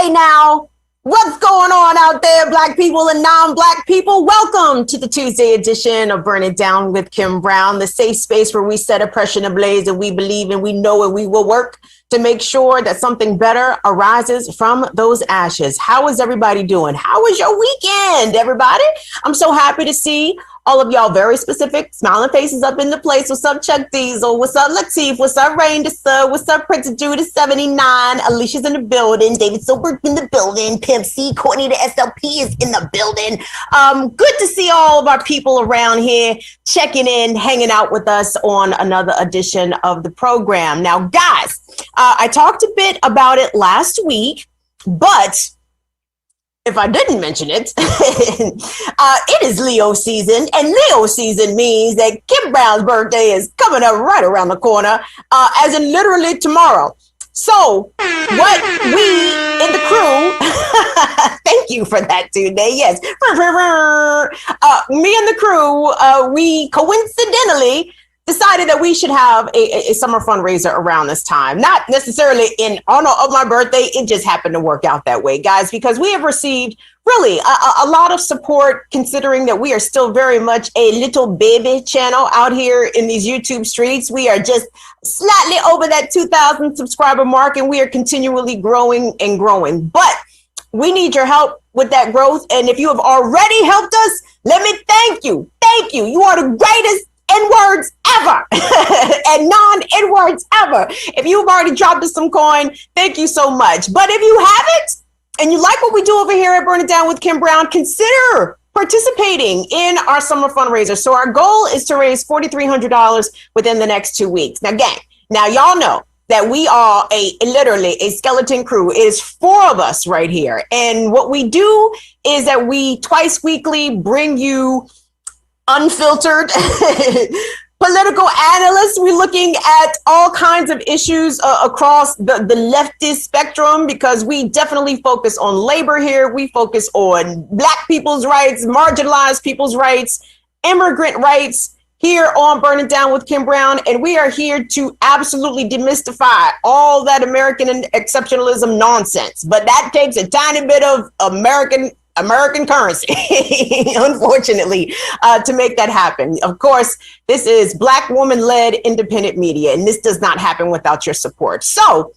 Hey now, what's going on out there, Black people and non-Black people? Welcome to the Tuesday edition of Burn It Down with Kim Brown, the safe space where we set oppression ablaze and we believe and we know and we will work to make sure that something better arises from those ashes. How is everybody doing? How was your weekend, everybody? I'm so happy to see all of y'all very specific smiling faces up in the place. What's up, Chuck Diesel? What's up, Latif? What's up, Rain to Sir? What's up, Prince Judas 79? Alicia's in the building. David Silbert in the building. Pimp C, Courtney the SLP is in the building. Good to see all of our people around here checking in, hanging out with us on another edition of the program. Now, guys, I talked a bit about it last week, but if I didn't mention it, it is Leo season, and Leo season means that Kim Brown's birthday is coming up right around the corner, as in literally tomorrow. So what we in the crew, thank you for that today, yes. Me and the crew, we coincidentally decided that we should have a summer fundraiser around this time. Not necessarily in honor of my birthday. It just happened to work out that way, guys, because we have received really a lot of support, considering that we are still very much a little baby channel out here in these YouTube streets. We are just slightly over that 2,000 subscriber mark, and we are continually growing and growing. But we need your help with that growth. And if you have already helped us, let me thank you. Thank you. You are the greatest N-words ever and non-N-words ever. If you've already dropped us some coin, thank you so much. But if you haven't, and you like what we do over here at Burn It Down with Kim Brown, consider participating in our summer fundraiser. So our goal is to raise $4,300 within the next 2 weeks. Now, gang, y'all know that we are literally a skeleton crew. It is 4 of us right here. And what we do is that we twice weekly bring you unfiltered political analysts. We're looking at all kinds of issues across the leftist spectrum, because we definitely focus on labor here. We focus on Black people's rights, marginalized people's rights, immigrant rights here on Burn It Down with Kim Brown. And we are here to absolutely demystify all that American exceptionalism nonsense. But that takes a tiny bit of American currency, unfortunately, to make that happen. Of course, this is Black woman-led independent media, and this does not happen without your support. So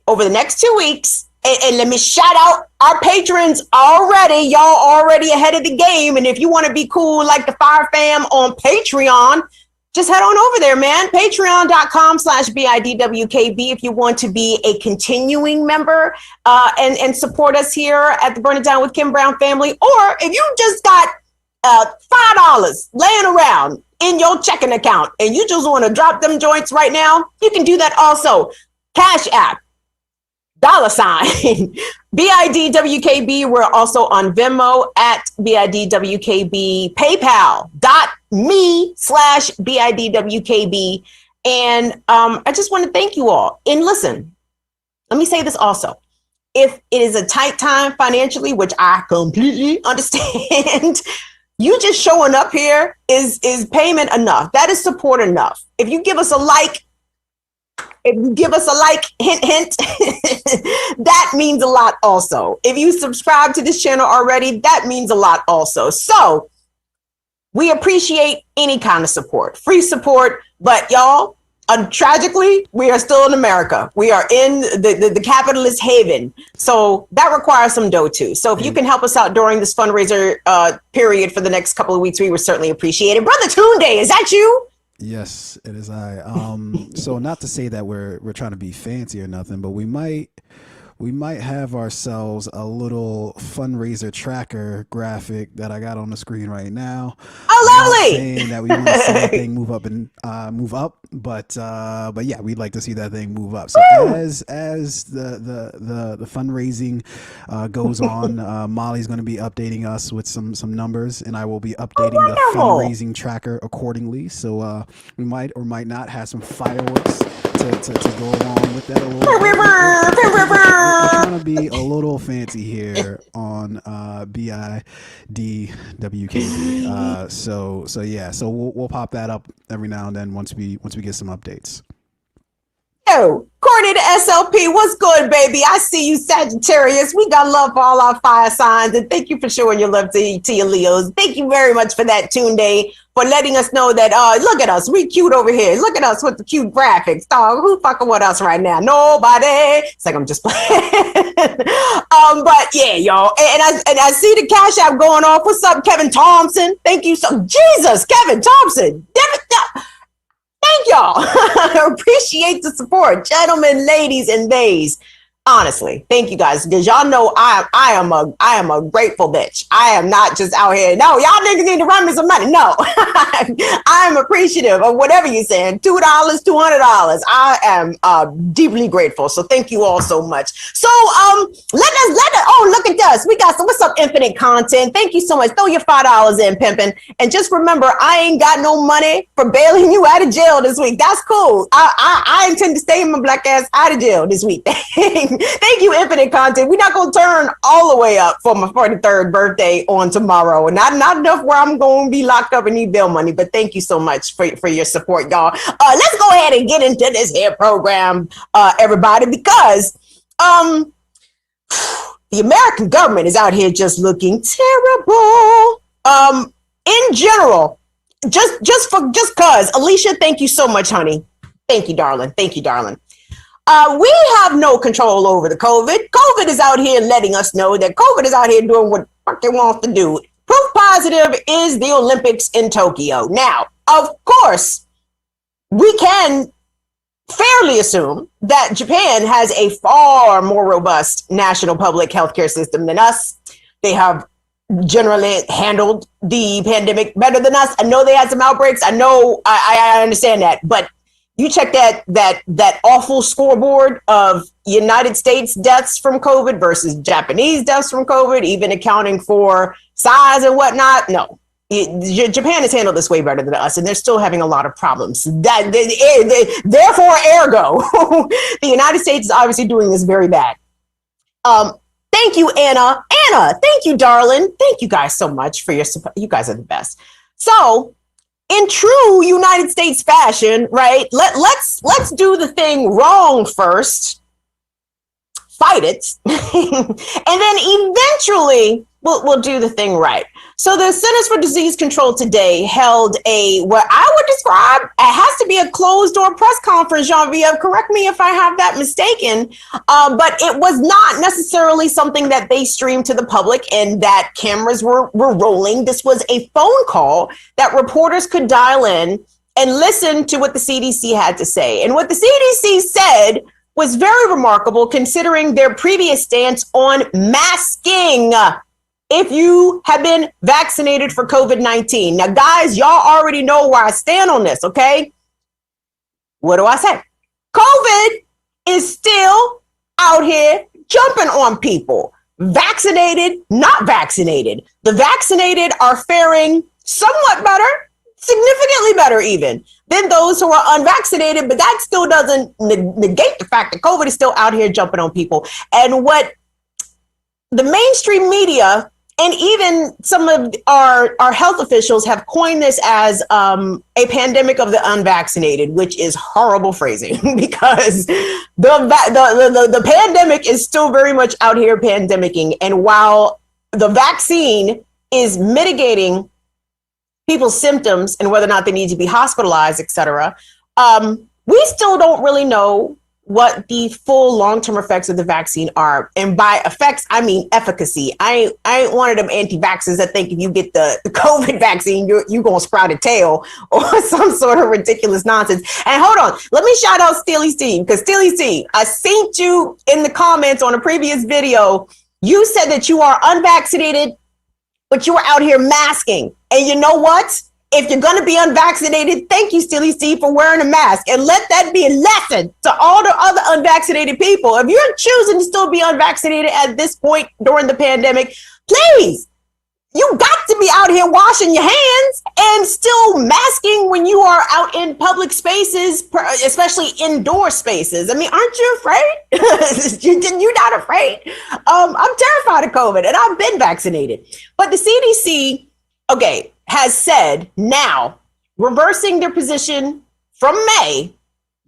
over the next 2 weeks, and let me shout out our patrons already. Y'all already ahead of the game. And if you want to be cool like the Fire Fam on Patreon, just head on over there, man. Patreon.com/BIDWKB if you want to be a continuing member and support us here at the Burn It Down with Kim Brown family. Or if you just got $5 laying around in your checking account and you just want to drop them joints right now, you can do that also. CashApp $, BIDWKB. We're also on Venmo at BIDWKB, PayPal.me/BIDWKB. And I just want to thank you all. And listen, let me say this also. If it is a tight time financially, which I completely understand, you just showing up here is payment enough. That is support enough. If you give us a like, hint, hint, that means a lot also. If you subscribe to this channel already, that means a lot also. So we appreciate any kind of support, free support. But y'all, tragically, we are still in America. We are in the capitalist haven. So that requires some dough too. So if you can help us out during this fundraiser period for the next couple of weeks, we would certainly appreciate it. Brother Tunde, is that you? Yes, it is I. So not to say that we're trying to be fancy or nothing, but we might have ourselves a little fundraiser tracker graphic that I got on the screen right now. Oh, lovely! Saying that we want to see that thing move up, but yeah, we'd like to see that thing move up. So as the fundraising goes on, Molly's going to be updating us with some numbers, and I will be updating the fundraising tracker accordingly. So we might or might not have some fireworks to go along with that a little bit. We're trying to be a little fancy here on BIDWKB. So yeah, so we'll pop that up every now and then once we get some updates. Oh, Courtney, the SLP, what's good, baby? I see you, Sagittarius. We got love for all our fire signs, and thank you for showing your love to your Leos. Thank you very much for that, Tunde, for letting us know that, look at us, we cute over here. Look at us with the cute graphics. Dog, who fucking with us right now? Nobody. It's like I'm just playing. But yeah, y'all. And I see the Cash App going off. What's up, Kevin Thompson? Thank you so, Jesus, Kevin Thompson. Thank y'all. I appreciate the support, gentlemen, ladies, and theys. Honestly, thank you guys, because y'all know I am a grateful bitch. I am not just out here. No, y'all niggas need to run me some money. No, I'm appreciative of whatever you're saying. $2, $200. I am deeply grateful. So thank you all so much. So let us. Oh, look at us. We got some. What's up, Infinite Content? Thank you so much. Throw your $5 in, pimping. And just remember, I ain't got no money for bailing you out of jail this week. That's cool. I intend to stay my black ass out of jail this week. Thank you, Infinite Content. We're not going to turn all the way up for my 43rd birthday on tomorrow. And not enough where I'm going to be locked up and need bail money. But thank you so much for your support, y'all. Let's go ahead and get into this here program, everybody, because the American government is out here just looking terrible. In general, just cause. Alicia, thank you so much, honey. Thank you, darling. Thank you, darling. We have no control over the COVID. COVID is out here letting us know that COVID is out here doing what it wants to do. Proof positive is the Olympics in Tokyo. Now, of course, we can fairly assume that Japan has a far more robust national public healthcare system than us. They have generally handled the pandemic better than us. I know they had some outbreaks. I know, I understand that, but you check that awful scoreboard of United States deaths from COVID versus Japanese deaths from COVID, even accounting for size and whatnot. No, Japan has handled this way better than us, and they're still having a lot of problems. Therefore, ergo, the United States is obviously doing this very bad. Thank you, Anna. Anna, thank you, darling. Thank you guys so much for your support. You guys are the best. So, in true United States fashion, right? Let's do the thing wrong first, fight it, and then eventually we'll do the thing right. So the Centers for Disease Control today held what I would describe, it has to be a closed door press conference, Jean-Vive. Correct me if I have that mistaken. But it was not necessarily something that they streamed to the public and that cameras were rolling. This was a phone call that reporters could dial in and listen to what the CDC had to say. And what the CDC said was very remarkable considering their previous stance on masking. If you have been vaccinated for COVID-19. Now, guys, y'all already know where I stand on this, okay? What do I say? COVID is still out here jumping on people. Vaccinated, not vaccinated. The vaccinated are faring somewhat better, significantly better even, than those who are unvaccinated, but that still doesn't negate the fact that COVID is still out here jumping on people. And what the mainstream media and even some of our health officials have coined this as a pandemic of the unvaccinated, which is horrible phrasing because the pandemic is still very much out here pandemicking. And while the vaccine is mitigating people's symptoms and whether or not they need to be hospitalized, et cetera, we still don't really know what the full long-term effects of the vaccine are. And by effects, I mean efficacy. I ain't one of them anti-vaxxers that think if you get the COVID vaccine, you're going to sprout a tail or some sort of ridiculous nonsense. And hold on, let me shout out Steely Steve, because Steely Steve, I seen you in the comments on a previous video. You said that you are unvaccinated, but you were out here masking. And you know what? If you're going to be unvaccinated, thank you, Steely Steve, for wearing a mask. And let that be a lesson to all the other unvaccinated people. If you're choosing to still be unvaccinated at this point during the pandemic, please, you got to be out here washing your hands and still masking when you are out in public spaces, especially indoor spaces. I mean, aren't you afraid? You're not afraid? I'm terrified of COVID and I've been vaccinated. But the CDC, okay, has said now, reversing their position from May,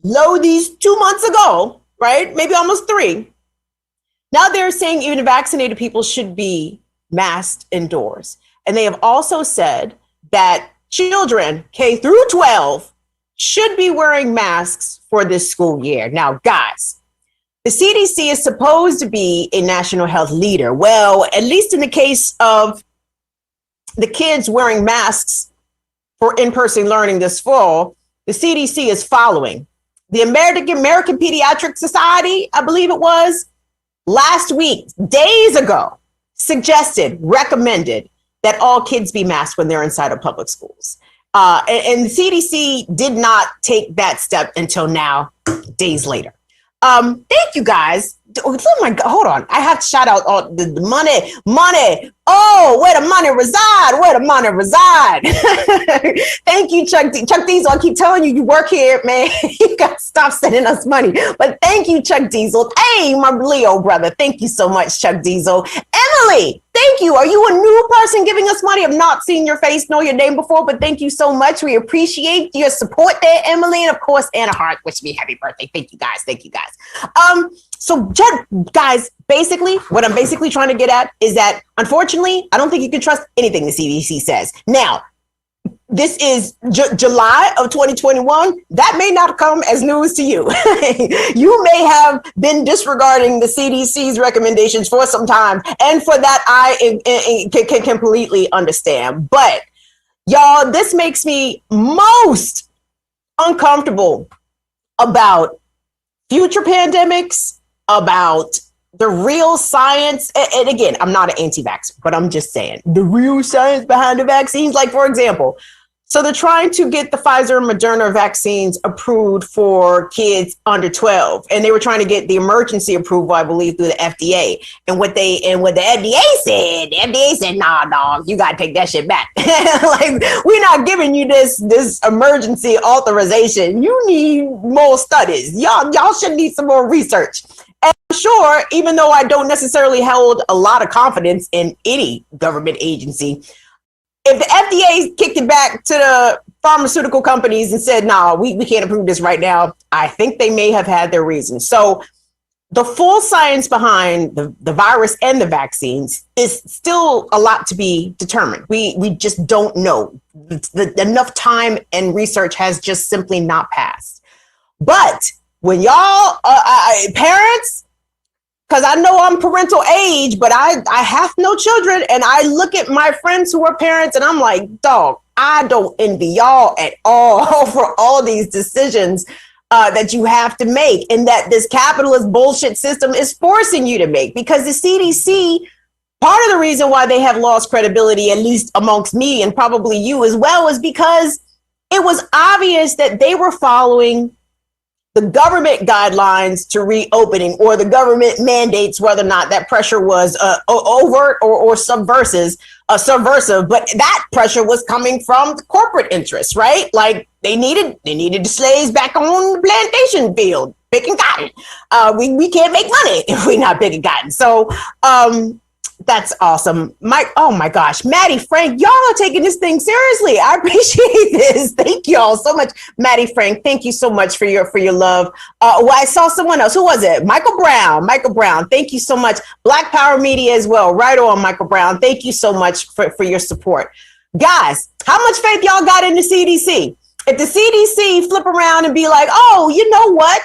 low these 2 months ago, right? Maybe almost 3. Now they're saying even vaccinated people should be masked indoors. And they have also said that children K through 12 should be wearing masks for this school year. Now, guys, the CDC is supposed to be a national health leader. Well, at least in the case of the kids wearing masks for in-person learning this fall, the CDC is following. The American Pediatric Society, I believe it was, last week, days ago, recommended that all kids be masked when they're inside of public schools. And the CDC did not take that step until now, days later. Thank you guys. Oh my God, hold on. I have to shout out all the money. Oh, where the money reside. Thank you, Chuck Diesel. I keep telling you, you work here, man. You got to stop sending us money. But thank you, Chuck Diesel. Hey, my Leo brother. Thank you so much, Chuck Diesel. Emily, thank you. Are you a new person giving us money? I've not seen your face, know your name before, but thank you so much. We appreciate your support there, Emily. And of course, Anna Hart, wish me happy birthday. Thank you guys. So guys, basically, what I'm basically trying to get at is that, unfortunately, I don't think you can trust anything the CDC says. Now, this is July of 2021. That may not come as news to you. You may have been disregarding the CDC's recommendations for some time. And for that, I can completely understand. But y'all, this makes me most uncomfortable about future pandemics, about the real science. And again, I'm not an anti-vaxxer, but I'm just saying the real science behind the vaccines. Like, for example, so they're trying to get the Pfizer and Moderna vaccines approved for kids under 12. And they were trying to get the emergency approval, I believe, through the FDA. And what the FDA said, nah, dog, you got to take that shit back. Like, we're not giving you this emergency authorization. You need more studies. Y'all should need some more research. And I'm sure, even though I don't necessarily hold a lot of confidence in any government agency, if the FDA kicked it back to the pharmaceutical companies and said, nah, we can't approve this right now, I think they may have had their reasons. So the full science behind the virus and the vaccines is still a lot to be determined. We just don't know. Enough time and research has just simply not passed. But when y'all, parents, because I know I'm parental age, but I have no children, and I look at my friends who are parents, and I'm like, dog, I don't envy y'all at all for all these decisions that you have to make, and that this capitalist bullshit system is forcing you to make. Because the CDC, part of the reason why they have lost credibility, at least amongst me and probably you as well, is because it was obvious that they were following the government guidelines to reopening, or the government mandates, whether or not that pressure was overt or subversive, but that pressure was coming from the corporate interests, right? Like they needed the slaves back on the plantation field picking cotton. We can't make money if we're not picking cotton. So that's awesome. Mike, oh my gosh, Maddie, Frank, y'all are taking this thing seriously. I appreciate this. Thank y'all so much. Maddie, Frank, thank you so much for your love. Well, I saw someone else. Who was it? Michael Brown. Thank you so much. Black Power Media as well. Right on, Michael Brown. Thank you so much for your support. Guys, how much faith y'all got in the CDC? If the CDC flip around and be like, oh, you know what?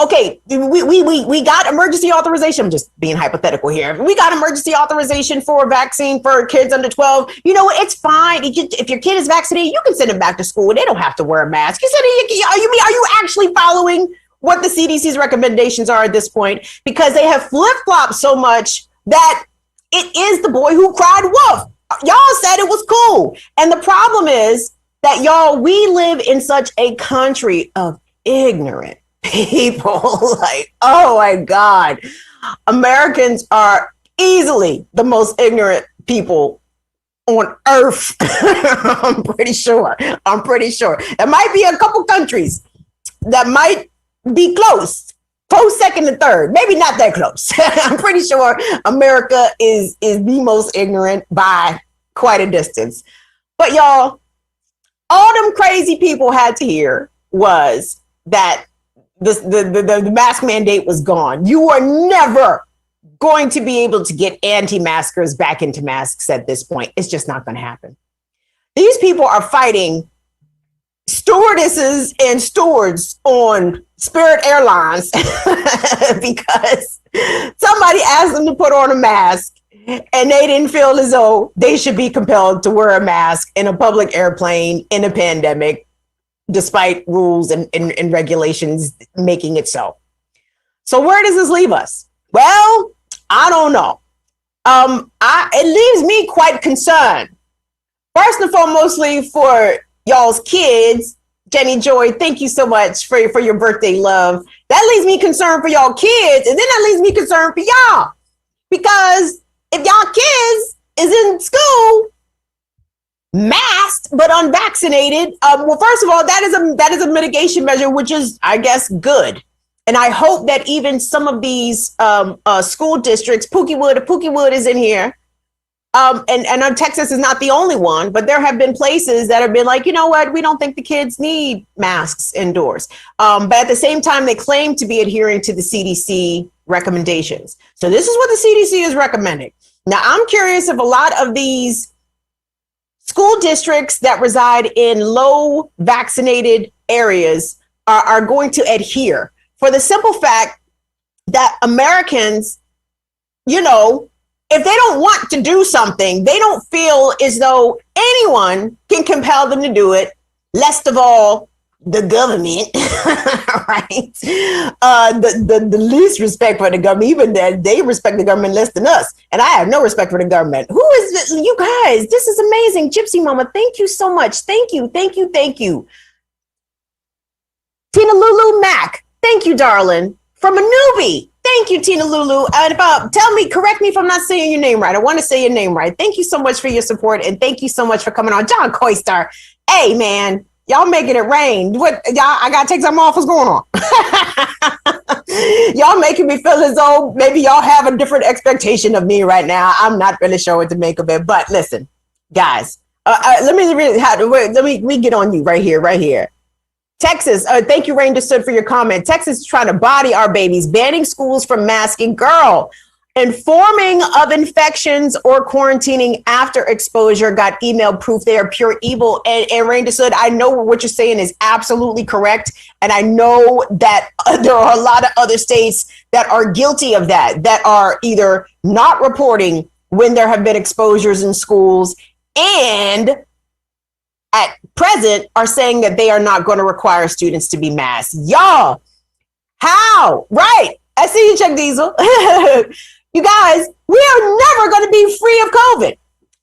Okay, we got emergency authorization. I'm just being hypothetical here. We got emergency authorization for a vaccine for kids under 12. You know what? It's fine. If your kid is vaccinated, you can send them back to school. They don't have to wear a mask. Are you actually following what the CDC's recommendations are at this point? Because they have flip-flopped so much that it is the boy who cried wolf. Y'all said it was cool. And the problem is that, y'all, we live in such a country of ignorant people. Like, oh my God, Americans are easily the most ignorant people on earth. I'm pretty sure. There might be a couple countries that might be close second and third, maybe not that close. I'm pretty sure America is the most ignorant by quite a distance. But y'all, all them crazy people had to hear was that the mask mandate was gone. You are never going to be able to get anti-maskers back into masks at this point. It's just not going to happen. These people are fighting stewardesses and stewards on Spirit Airlines because somebody asked them to put on a mask and they didn't feel as though they should be compelled to wear a mask in a public airplane in a pandemic, despite rules and regulations making it so. So where does this leave us? Well, I don't know. It leaves me quite concerned. First and foremostly for y'all's kids. Jenny Joy, thank you so much for your birthday love. That leaves me concerned for y'all kids, and then that leaves me concerned for y'all. Because if y'all kids is in school masked but unvaccinated, well, first of all, that is a mitigation measure, which is, I guess, good. And I hope that even some of these school districts, Pookiewood is in here, and Texas is not the only one, but there have been places that have been like, you know what, we don't think the kids need masks indoors. But at the same time, they claim to be adhering to the CDC recommendations. So this is what the CDC is recommending. Now, I'm curious if a lot of these school districts that reside in low vaccinated areas are going to adhere, for the simple fact that Americans, you know, if they don't want to do something, they don't feel as though anyone can compel them to do it, least of all the government, right? The least respect for the government, even that they respect the government less than us. And I have no respect for the government. Who is this? You guys, this is amazing. Gypsy Mama, thank you so much. Thank you. Tina Lulu Mac, thank you, darling. From a newbie. Thank you, Tina Lulu. And correct me if I'm not saying your name right. I want to say your name right. Thank you so much for your support. And thank you so much for coming on. John Coystar. Hey, man, y'all making it rain. What, y'all, I got to take something off. What's going on? Y'all making me feel as though maybe y'all have a different expectation of me right now. I'm not really sure what to make of it. But listen, guys, let me get on you right here. Texas, thank you, Rain Stood, for your comment. Texas is trying to body our babies, banning schools from masking. Girl, informing of infections or quarantining after exposure, got email proof they are pure evil. And Rain Stood, I know what you're saying is absolutely correct. And I know that there are a lot of other states that are guilty of that are either not reporting when there have been exposures in schools and at present are saying that they are not going to require students to be masked. Y'all, how? Right. I see you, Chuck Diesel. You guys, we are never going to be free of COVID.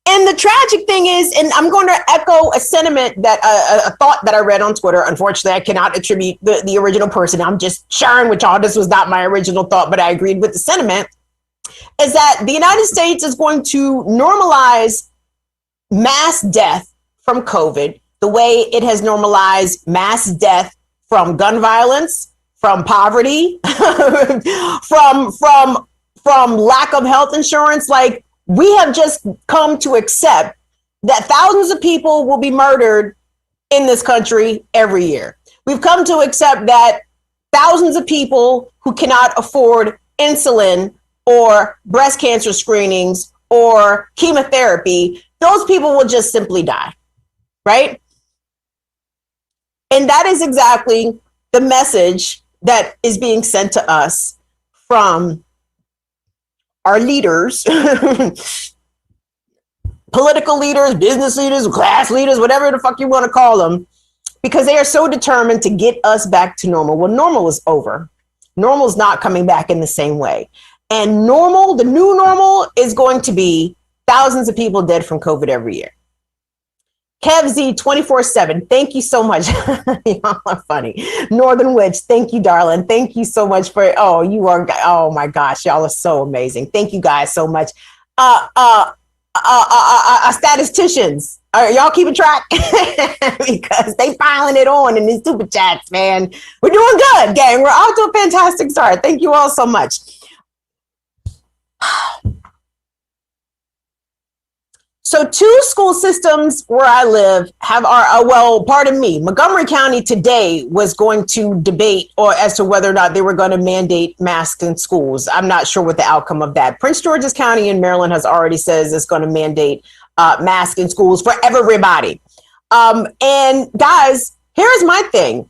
And the tragic thing is, and I'm going to echo a sentiment that a thought that I read on Twitter. Unfortunately, I cannot attribute the original person. I'm just sharing with y'all. This was not my original thought, but I agreed with the sentiment, is that the United States is going to normalize mass death from COVID the way it has normalized mass death from gun violence, from poverty, from lack of health insurance. Like, we have just come to accept that thousands of people will be murdered in this country every year. We've come to accept that thousands of people who cannot afford insulin or breast cancer screenings or chemotherapy, those people will just simply die. Right? And that is exactly the message that is being sent to us from our leaders, political leaders, business leaders, class leaders, whatever the fuck you want to call them, because they are so determined to get us back to normal. Well, normal is over. Normal is not coming back in the same way. And the new normal is going to be thousands of people dead from COVID every year. Kev Z 24/7, thank you so much. Y'all are funny. Northern Witch, thank you, darling. Thank you so much for, oh my gosh, y'all are so amazing. Thank you guys so much. Statisticians, are y'all keeping track? Because they piling it on in these super chats, man. We're doing good, gang. We're off to a fantastic start. Thank you all so much. So 2 school systems where I live pardon me, Montgomery County today was going to debate as to whether or not they were going to mandate masks in schools. I'm not sure what the outcome of that. Prince George's County in Maryland has already says it's going to mandate masks in schools for everybody. And guys, here's my thing.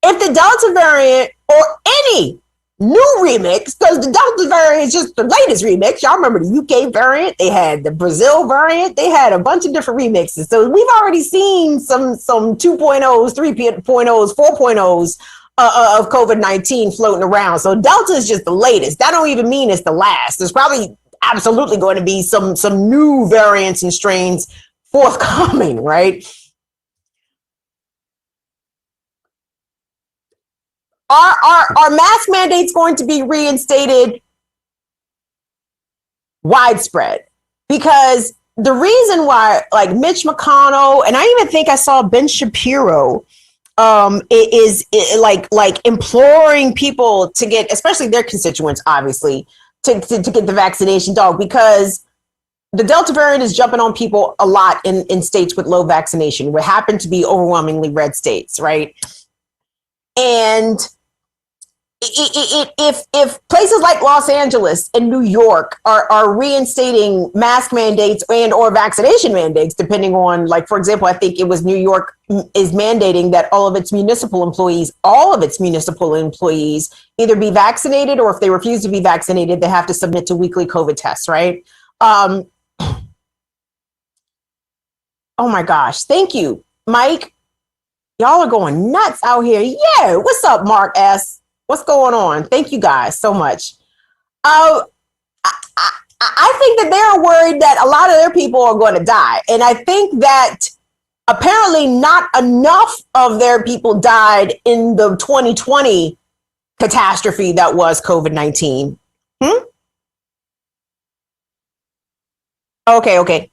If the Delta variant or any new remix, because the Delta variant is just the latest remix. Y'all remember the UK variant? They had the Brazil variant. They had a bunch of different remixes. So we've already seen some 2.0s, 3.0s, 4.0s of COVID-19 floating around. So Delta is just the latest. That don't even mean it's the last. There's probably absolutely going to be some new variants and strains forthcoming, right? Are mask mandates going to be reinstated widespread? Because the reason why, like Mitch McConnell, and I even think I saw Ben Shapiro, is imploring people to get, especially their constituents, obviously, to get the vaccination dog, because the Delta variant is jumping on people a lot in states with low vaccination, what happen to be overwhelmingly red states, right? And if places like Los Angeles and New York are reinstating mask mandates and or vaccination mandates, depending on, like, for example, I think it was New York is mandating that all of its municipal employees, either be vaccinated, or if they refuse to be vaccinated, they have to submit to weekly COVID tests, right? Oh my gosh. Thank you, Mike. Y'all are going nuts out here. Yeah. What's up, Mark S? What's going on? Thank you guys so much. I think that they're worried that a lot of their people are going to die. And I think that apparently not enough of their people died in the 2020 catastrophe that was COVID-19. Okay.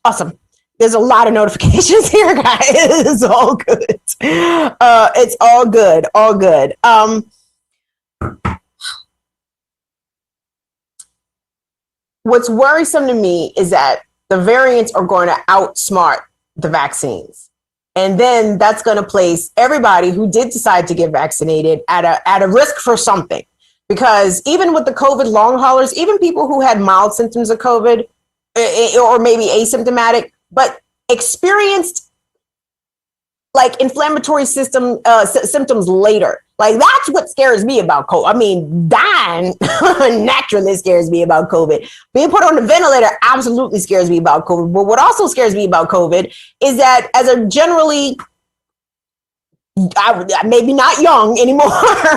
Awesome. There's a lot of notifications here, guys. It's all good. It's all good. All good. What's worrisome to me is that the variants are going to outsmart the vaccines. And then that's going to place everybody who did decide to get vaccinated at a risk for something. Because even with the COVID long haulers, even people who had mild symptoms of COVID or maybe asymptomatic, but experienced like inflammatory symptoms later. Like, that's what scares me about COVID. I mean, dying naturally scares me about COVID. Being put on the ventilator absolutely scares me about COVID. But what also scares me about COVID is that as a generally, maybe not young anymore,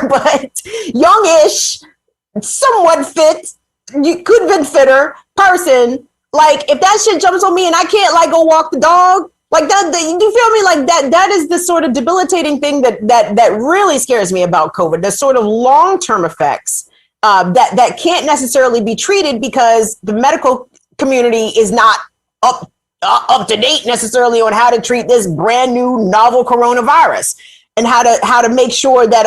but youngish, somewhat fit, you could have been fitter person, like, if that shit jumps on me and I can't, like, go walk the dog, like that, you feel me? Like that is the sort of debilitating thing that really scares me about COVID. The sort of long-term effects that can't necessarily be treated because the medical community is not up to date necessarily on how to treat this brand new novel coronavirus and how to make sure that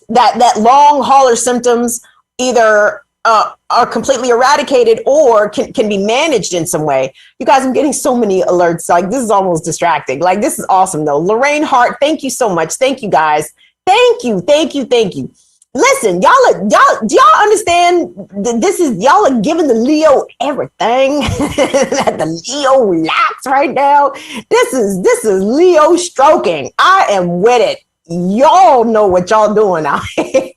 that long hauler symptoms either are completely eradicated or can be managed in some way. You guys, I'm getting so many alerts. Like, this is almost distracting. Like, this is awesome though. Lorraine Hart, thank you so much. Thank you guys. Thank you. Listen, do y'all understand this is, y'all are giving the Leo everything that the Leo lacks right now. This is Leo stroking. I am with it. Y'all know what y'all doing out here.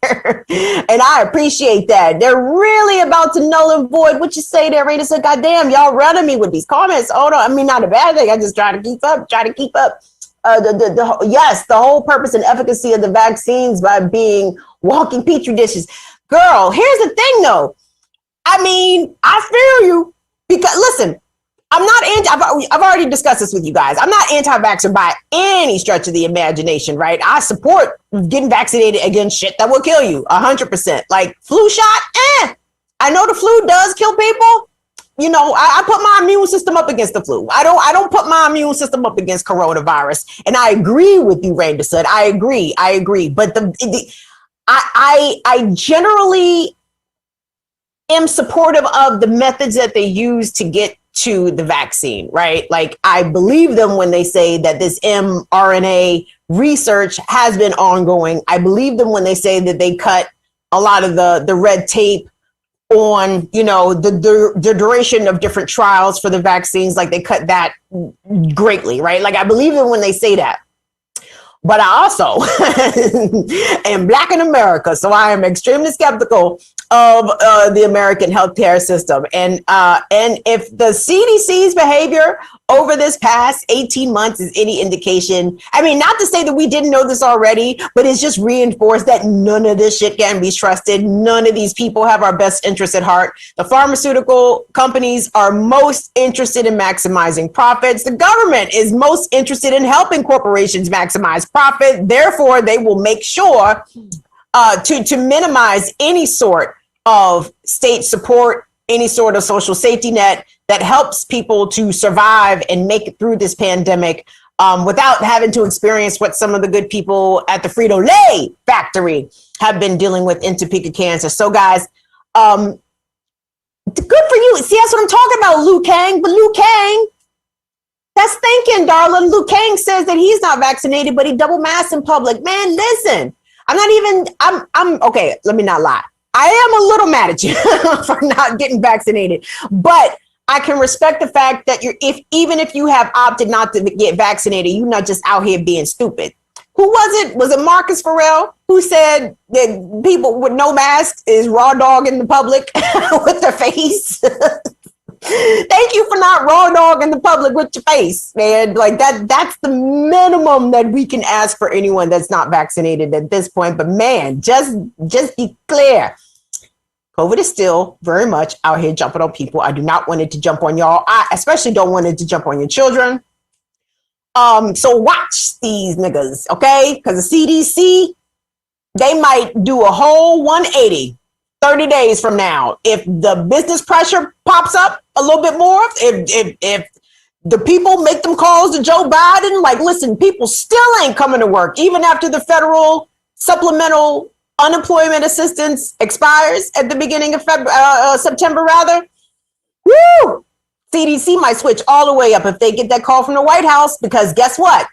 And I appreciate that. They're really about to null and void what you say there, Rita. So goddamn, y'all running me with these comments. Oh no, I mean, not a bad thing. I just try to keep up. The whole purpose and efficacy of the vaccines by being walking petri dishes. Girl, here's the thing though. I mean, I feel you, because listen, I'm not I've already discussed this with you guys. I'm not anti-vaxxer by any stretch of the imagination, right? I support getting vaccinated against shit that will kill you 100%. Like flu shot, I know the flu does kill people. You know, I put my immune system up against the flu. I don't put my immune system up against coronavirus. And I agree with you, Rainda said. I agree. But I generally am supportive of the methods that they use to get to the vaccine, right? Like, I believe them when they say that this mRNA research has been ongoing. I believe them when they say that they cut a lot of the red tape on, you know, the duration of different trials for the vaccines. Like, they cut that greatly, right? Like, I believe them when they say that. But I also am Black in America, so I am extremely skeptical of the American healthcare system. And if the CDC's behavior over this past 18 months is any indication, I mean, not to say that we didn't know this already, but it's just reinforced that none of this shit can be trusted. None of these people have our best interests at heart. The pharmaceutical companies are most interested in maximizing profits. The government is most interested in helping corporations maximize profit. Therefore, they will make sure to minimize any sort of state support, any sort of social safety net that helps people to survive and make it through this pandemic without having to experience what some of the good people at the Frito-Lay factory have been dealing with in Topeka, Kansas. So, guys, good for you. See, that's what I'm talking about, Liu Kang. But Liu Kang, that's thinking, darling. Liu Kang says that he's not vaccinated, but he double masks in public. Man, listen. I'm okay, let me not lie. I am a little mad at you for not getting vaccinated, but I can respect the fact that even if you have opted not to get vaccinated, you're not just out here being stupid. Who was it? Was it Marcus Farrell who said that people with no masks is raw dog in the public with their face? Thank you for not raw dog in the public with your face, man. Like that's the minimum that we can ask for anyone that's not vaccinated at this point. But man, just be clear. COVID is still very much out here jumping on people. I do not want it to jump on y'all. I especially don't want it to jump on your children. So watch these niggas, okay? Because the CDC, they might do a whole 180 30 days from now. If the business pressure pops up a little bit more, if the people make them calls to Joe Biden, like, listen, people still ain't coming to work, even after the federal supplemental unemployment assistance expires at the beginning of September, rather. Woo! CDC might switch all the way up if they get that call from the White House, because guess what?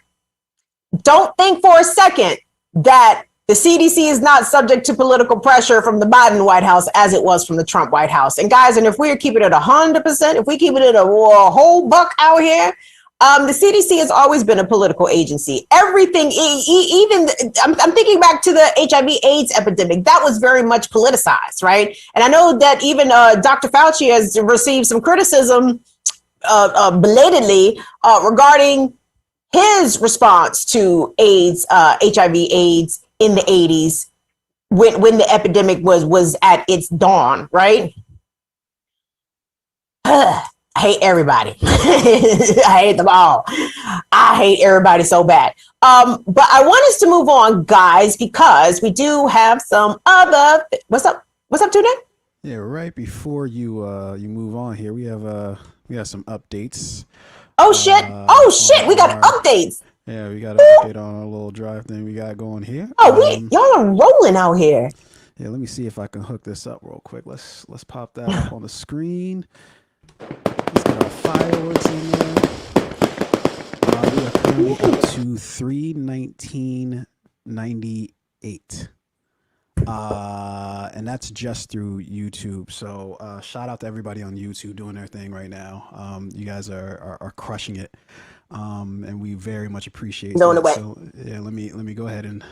Don't think for a second that the CDC is not subject to political pressure from the Biden White House as it was from the Trump White House. And guys, and if we're keeping it 100%, if we keep it at a whole buck out here, the CDC has always been a political agency. Everything, even I'm thinking back to the HIV/AIDS epidemic, that was very much politicized, right? And I know that even Dr. Fauci has received some criticism belatedly regarding his response to AIDS, HIV/AIDS in the 80s when the epidemic was at its dawn, right? I hate everybody. I hate them all. I hate everybody so bad. But I want us to move on, guys, because we do have some other. What's up? What's up, Tuna? Yeah, right before you move on here, we have some updates. Oh shit! We got updates. Yeah, we got an update on a little drive thing we got going here. Oh, y'all are rolling out here. Yeah, let me see if I can hook this up real quick. Let's pop that up on the screen. Let's get our fireworks in there. We are currently up to 319.98. And that's just through YouTube. So shout out to everybody on YouTube doing their thing right now. You guys are crushing it. And we very much appreciate it. So yeah, let me go ahead and.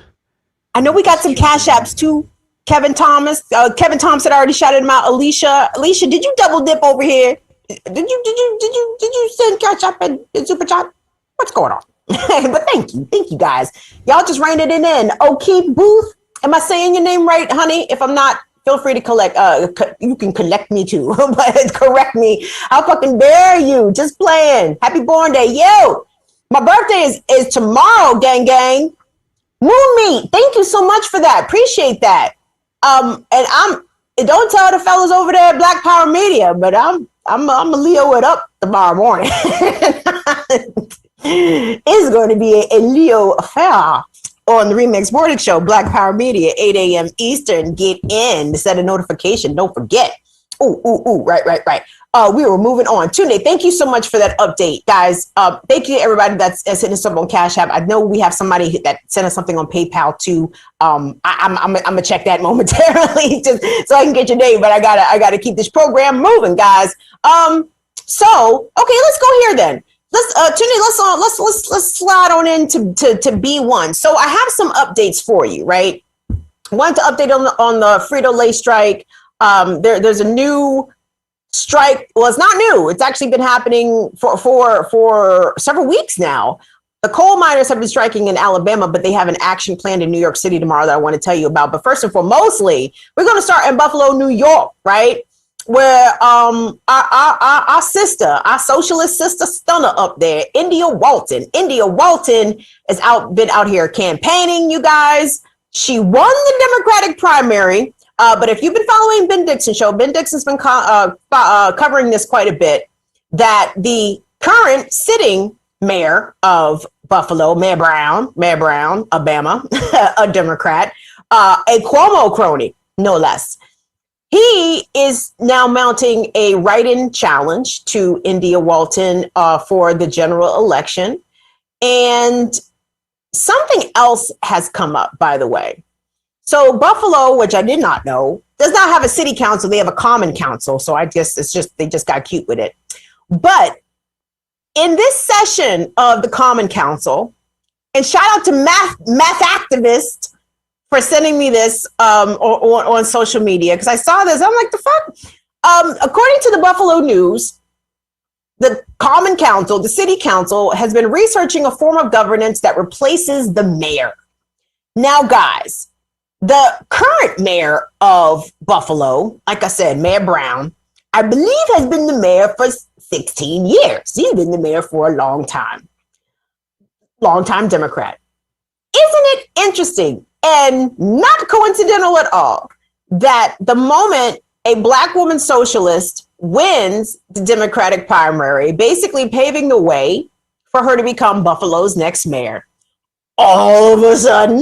I know we got some cash apps too. Kevin Thomas. Kevin Thomas had already shouted him out. Alicia, did you double dip over here? Did you send cash app and super chat? What's going on? But thank you guys. Y'all just reining it in. O'Keefe Booth. Am I saying your name right, honey? If I'm not, feel free to you can collect me too, but correct me. How fucking dare you? Just playing. Happy born day. Yo, my birthday is tomorrow, gang. Moon meat. Thank you so much for that. Appreciate that. And don't tell the fellas over there at Black Power Media, but I'm a Leo it up tomorrow morning. It's going to be a Leo affair on the Remix Morning Show, Black Power Media, 8 a.m. Eastern. Get in to set a notification. Don't forget. Right. We were moving on. Tunde, thank you so much for that update, guys. Thank you to everybody that's hitting us up on Cash App. I know we have somebody that sent us something on PayPal too. I'm gonna check that momentarily just so I can get your name, but I gotta keep this program moving, guys. So okay, let's go here then. Let's slide on into B1. So I have some updates for you, right? Wanted to update on the Frito-Lay strike. There's a new strike. Well, it's not new. It's actually been happening for several weeks now. The coal miners have been striking in Alabama, but they have an action planned in New York City tomorrow that I want to tell you about. But first and foremostly, we're going to start in Buffalo, New York, right? Where our sister, our socialist sister stunner up there, India Walton. India Walton has been out here campaigning, you guys. She won the Democratic primary. But if you've been following Ben Dixon's show, Ben Dixon's been covering this quite a bit, that the current sitting mayor of Buffalo, Mayor Brown, Alabama, a Democrat, a Cuomo crony, no less. He is now mounting a write-in challenge to India Walton for the general election. And something else has come up, by the way. So Buffalo, which I did not know, does not have a city council. They have a common council. So I guess they just got cute with it. But in this session of the common council, and shout out to math activists for sending me this on social media, because I saw this. I'm like, the fuck? According to the Buffalo News, the common council, the city council, has been researching a form of governance that replaces the mayor. Now, guys, the current mayor of Buffalo, like I said, Mayor Brown, I believe has been the mayor for 16 years. He's been the mayor for a long time. Longtime Democrat. Isn't it interesting and not coincidental at all that the moment a Black woman socialist wins the Democratic primary, basically paving the way for her to become Buffalo's next mayor, all of a sudden,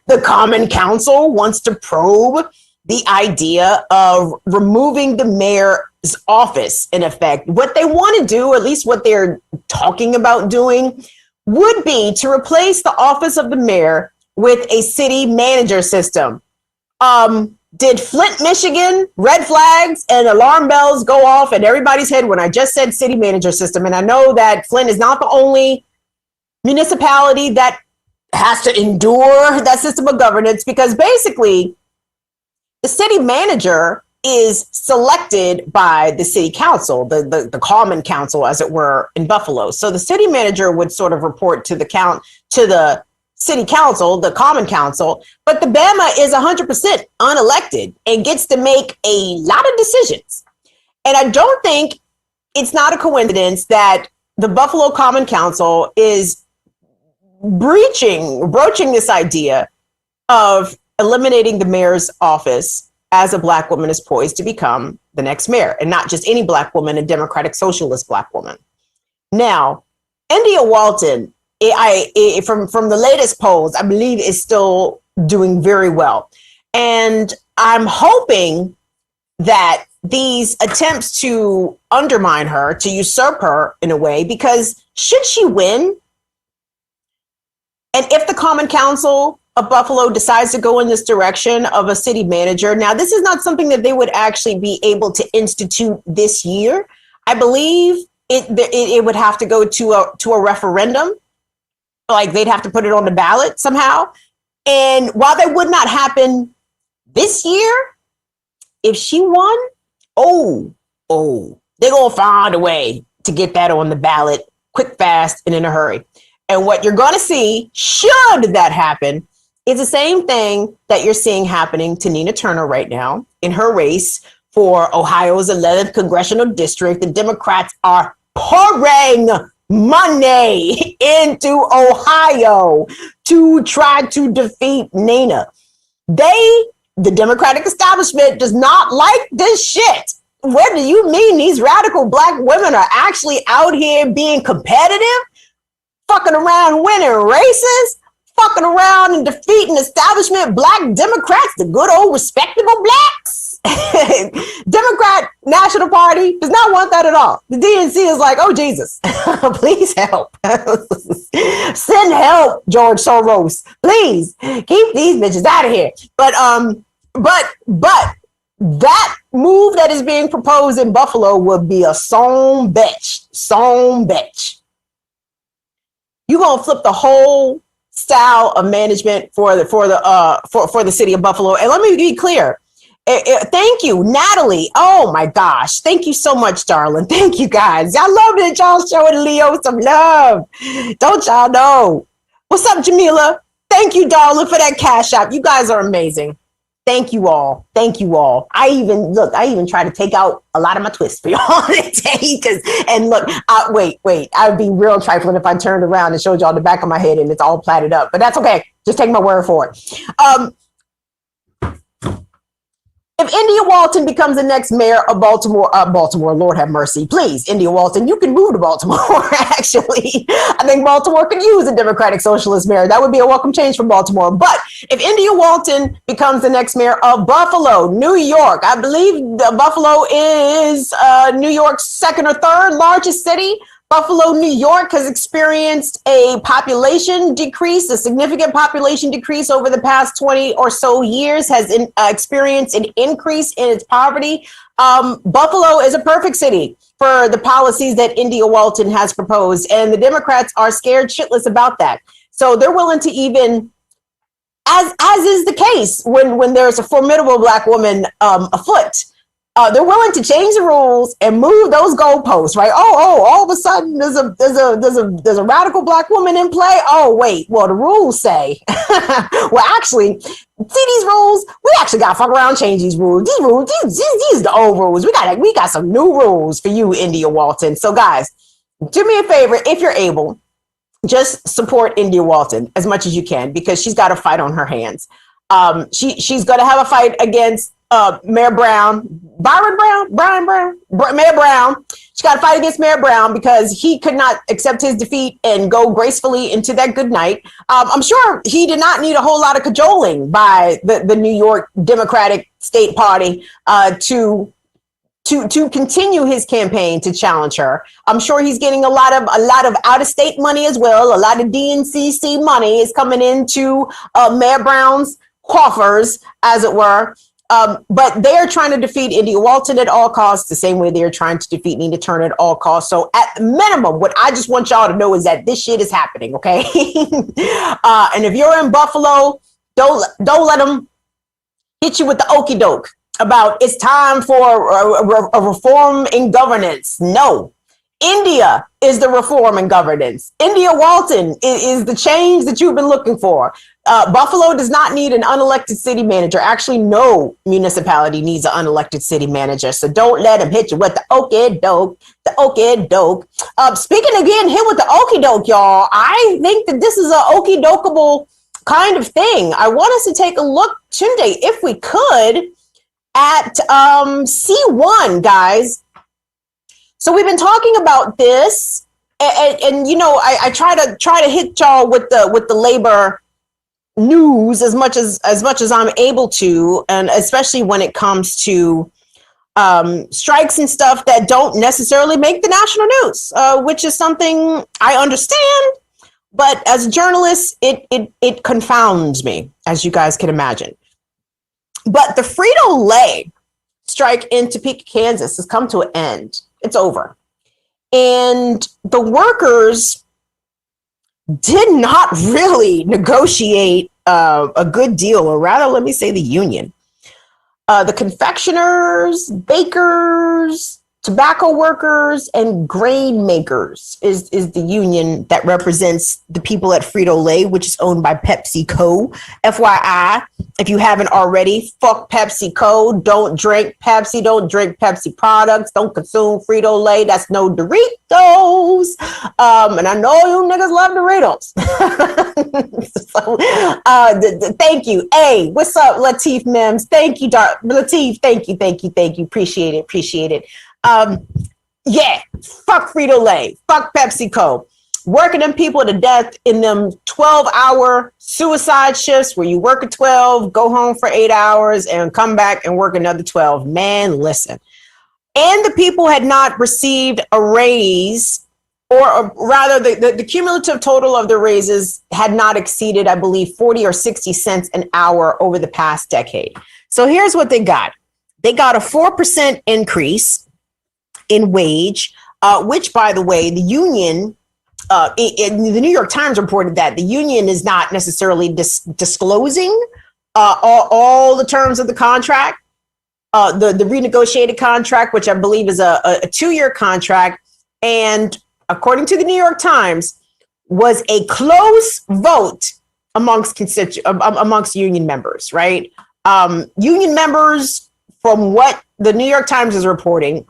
the Common Council wants to probe the idea of removing the mayor's office, in effect. What they want to do, at least what they're talking about doing, would be to replace the office of the mayor with a city manager system. Did Flint, Michigan, red flags and alarm bells go off in everybody's head when I just said city manager system? And I know that Flint is not the only municipality that has to endure that system of governance, because basically the city manager is selected by the city council, the common council, as it were, in Buffalo. So the city manager would sort of report to the city council, the common council, but the Bama is 100% unelected and gets to make a lot of decisions. And I don't think it's not a coincidence that the Buffalo Common Council is broaching this idea of eliminating the mayor's office as a Black woman is poised to become the next mayor, and not just any Black woman, a Democratic Socialist Black woman. Now, India Walton, from the latest polls, I believe is still doing very well. And I'm hoping that these attempts to undermine her, to usurp her in a way, because should she win, and if the Common Council of Buffalo decides to go in this direction of a city manager, now this is not something that they would actually be able to institute this year. I believe it would have to go to a referendum. Like they'd have to put it on the ballot somehow. And while that would not happen this year, if she won, they're going to find a way to get that on the ballot quick, fast, and in a hurry. And what you're going to see, should that happen, is the same thing that you're seeing happening to Nina Turner right now in her race for Ohio's 11th congressional district. The Democrats are pouring money into Ohio to try to defeat Nina. The Democratic establishment does not like this shit. What do you mean these radical Black women are actually out here being competitive? Fucking around winning races, fucking around and defeating establishment Black Democrats, the good old respectable Blacks. Democrat National Party does not want that at all. The DNC is like, oh, Jesus, please help. Send help, George Soros. Please keep these bitches out of here. But that move that is being proposed in Buffalo would be a son bitch. You're going to flip the whole style of management for the city of Buffalo. And let me be clear. Thank you, Natalie. Oh my gosh. Thank you so much, darling. Thank you guys. I love that y'all showing Leo some love. Don't y'all know? What's up, Jamila? Thank you, darling, for that Cash App. You guys are amazing. Thank you all. Thank you all. I even try to take out a lot of my twists for y'all today. Wait. I would be real trifling if I turned around and showed y'all the back of my head and it's all platted up. But that's okay. Just take my word for it. If India Walton becomes the next mayor of Baltimore, Lord have mercy, please, India Walton, you can move to Baltimore, actually. I think Baltimore could use a Democratic Socialist mayor. That would be a welcome change for Baltimore. But if India Walton becomes the next mayor of Buffalo, New York, I believe Buffalo is New York's second or third largest city. Buffalo, New York has experienced a significant population decrease over the past 20 or so years, has experienced an increase in its poverty. Buffalo is a perfect city for the policies that India Walton has proposed, and the Democrats are scared shitless about that. So they're willing to even, as is the case when there's a formidable Black woman afoot, they're willing to change the rules and move those goalposts, right? Oh, all of a sudden there's a radical Black woman in play. Oh, wait, well, the rules say, well, actually, see these rules? We actually got to fuck around, change these rules. These are the old rules. We got some new rules for you, India Walton. So guys, do me a favor, if you're able, just support India Walton as much as you can, because she's got a fight on her hands. She's going to have a fight against Mayor Brown, Mayor Brown. She got to fight against Mayor Brown because he could not accept his defeat and go gracefully into that good night. I'm sure he did not need a whole lot of cajoling by the New York Democratic State Party to continue his campaign to challenge her. I'm sure he's getting a lot of out of state money as well. A lot of DNCC money is coming into Mayor Brown's coffers, as it were. But they are trying to defeat India Walton at all costs, the same way they are trying to defeat Nina Turner at all costs. So at the minimum, what I just want y'all to know is that this shit is happening, okay? And if you're in Buffalo, don't let them hit you with the okie doke about it's time for a reform in governance. No. India is the reform in governance. India Walton is the change that you've been looking for. Buffalo does not need an unelected city manager. Actually, no municipality needs an unelected city manager. So don't let him hit you with the okie doke, speaking again, hit with the okie doke, y'all. I think that this is an okie dokeable kind of thing. I want us to take a look, Tunde, if we could, at C1, guys. So we've been talking about this, and you know, I try to hit y'all with the labor news as much as I'm able to, and especially when it comes to strikes and stuff that don't necessarily make the national news, which is something I understand, but as a journalist, it confounds me, as you guys can imagine. But the Frito-Lay strike in Topeka, Kansas has come to an end. It's over. And the workers did not really negotiate a good deal, or rather, let me say the union. The confectioners, bakers, tobacco workers, and grain makers is the union that represents the people at Frito-Lay, which is owned by PepsiCo. FYI, if you haven't already, fuck PepsiCo. Don't drink Pepsi. Don't drink Pepsi products. Don't consume Frito-Lay. That's no Doritos. And I know you niggas love Doritos. So, thank you. Hey, what's up, Latif Mims? Thank you, Latif. Thank you. Appreciate it. Yeah, fuck Frito-Lay, fuck PepsiCo. working them people to death in them 12-hour suicide shifts where you work at 12, go home for 8 hours and come back and work another 12. Man, listen. And the people had not received a raise, or rather the cumulative total of the raises had not exceeded, I believe, 40 or 60 cents an hour over the past decade. So here's what they got. They got a 4% increase in wage, which, by the way, the union, the New York Times reported that the union is not necessarily disclosing all the terms of the contract. The renegotiated contract, which I believe is a 2-year contract, and according to the New York Times, was a close vote amongst union members, right? Union members, from what the New York Times is reporting,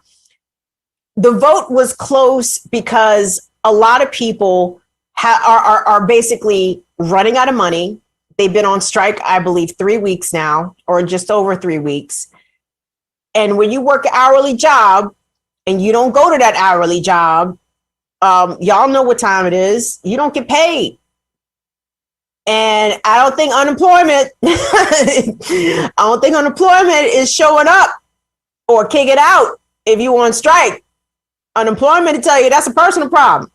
the vote was close because a lot of people are basically running out of money. They've been on strike, I believe, 3 weeks now, or just over 3 weeks. And when you work an hourly job and you don't go to that hourly job, y'all know what time it is. You don't get paid. And I don't think unemployment is showing up or kicking out if you on strike. Unemployment, to tell you, that's a personal problem.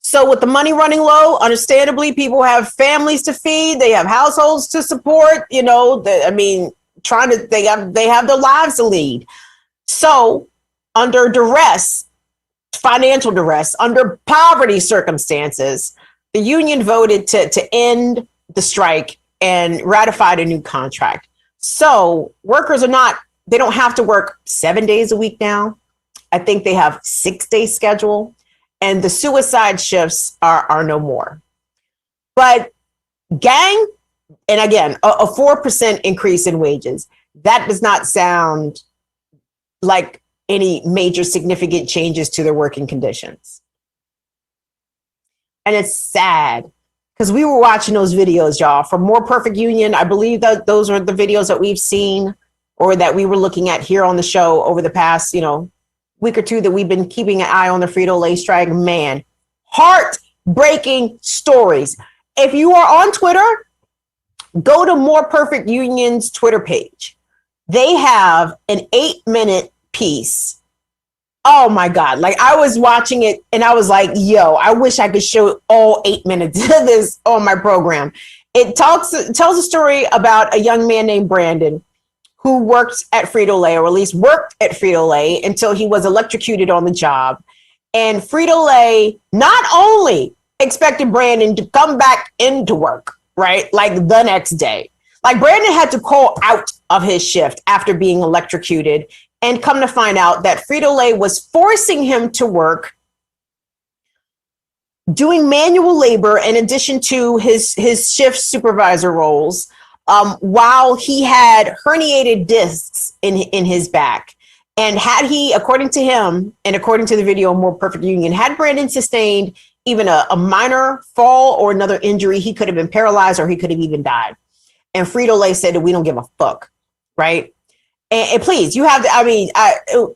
So with the money running low, understandably, people have families to feed. They have households to support. You know, they have their lives to lead. So under duress, financial duress, under poverty circumstances, the union voted to end the strike and ratified a new contract. So workers they don't have to work 7 days a week now. I think they have 6-day schedule, and the suicide shifts are no more. But gang, and again, a 4% increase in wages, that does not sound like any major significant changes to their working conditions. And it's sad because we were watching those videos, y'all, from More Perfect Union. I believe that those are the videos that we've seen or that we were looking at here on the show over the past, week or two that we've been keeping an eye on the Frito-Lay strike. Man, heartbreaking stories. If you are on Twitter, go to More Perfect Union's Twitter page. They have an 8-minute piece. Oh my God. Like, I was watching it and I was like, yo, I wish I could show all 8 minutes of this on my program. It tells a story about a young man named Brandon who worked at Frito-Lay, or at least worked at Frito-Lay until he was electrocuted on the job. And Frito-Lay not only expected Brandon to come back into work, right, like the next day. Like, Brandon had to call out of his shift after being electrocuted, and come to find out that Frito-Lay was forcing him to work doing manual labor in addition to his shift supervisor roles, while he had herniated discs in his back. And had he, according to him, and according to the video More Perfect Union, had Brandon sustained even a minor fall or another injury, he could have been paralyzed or he could have even died. And Frito-Lay said that we don't give a fuck, right? And please, you have to,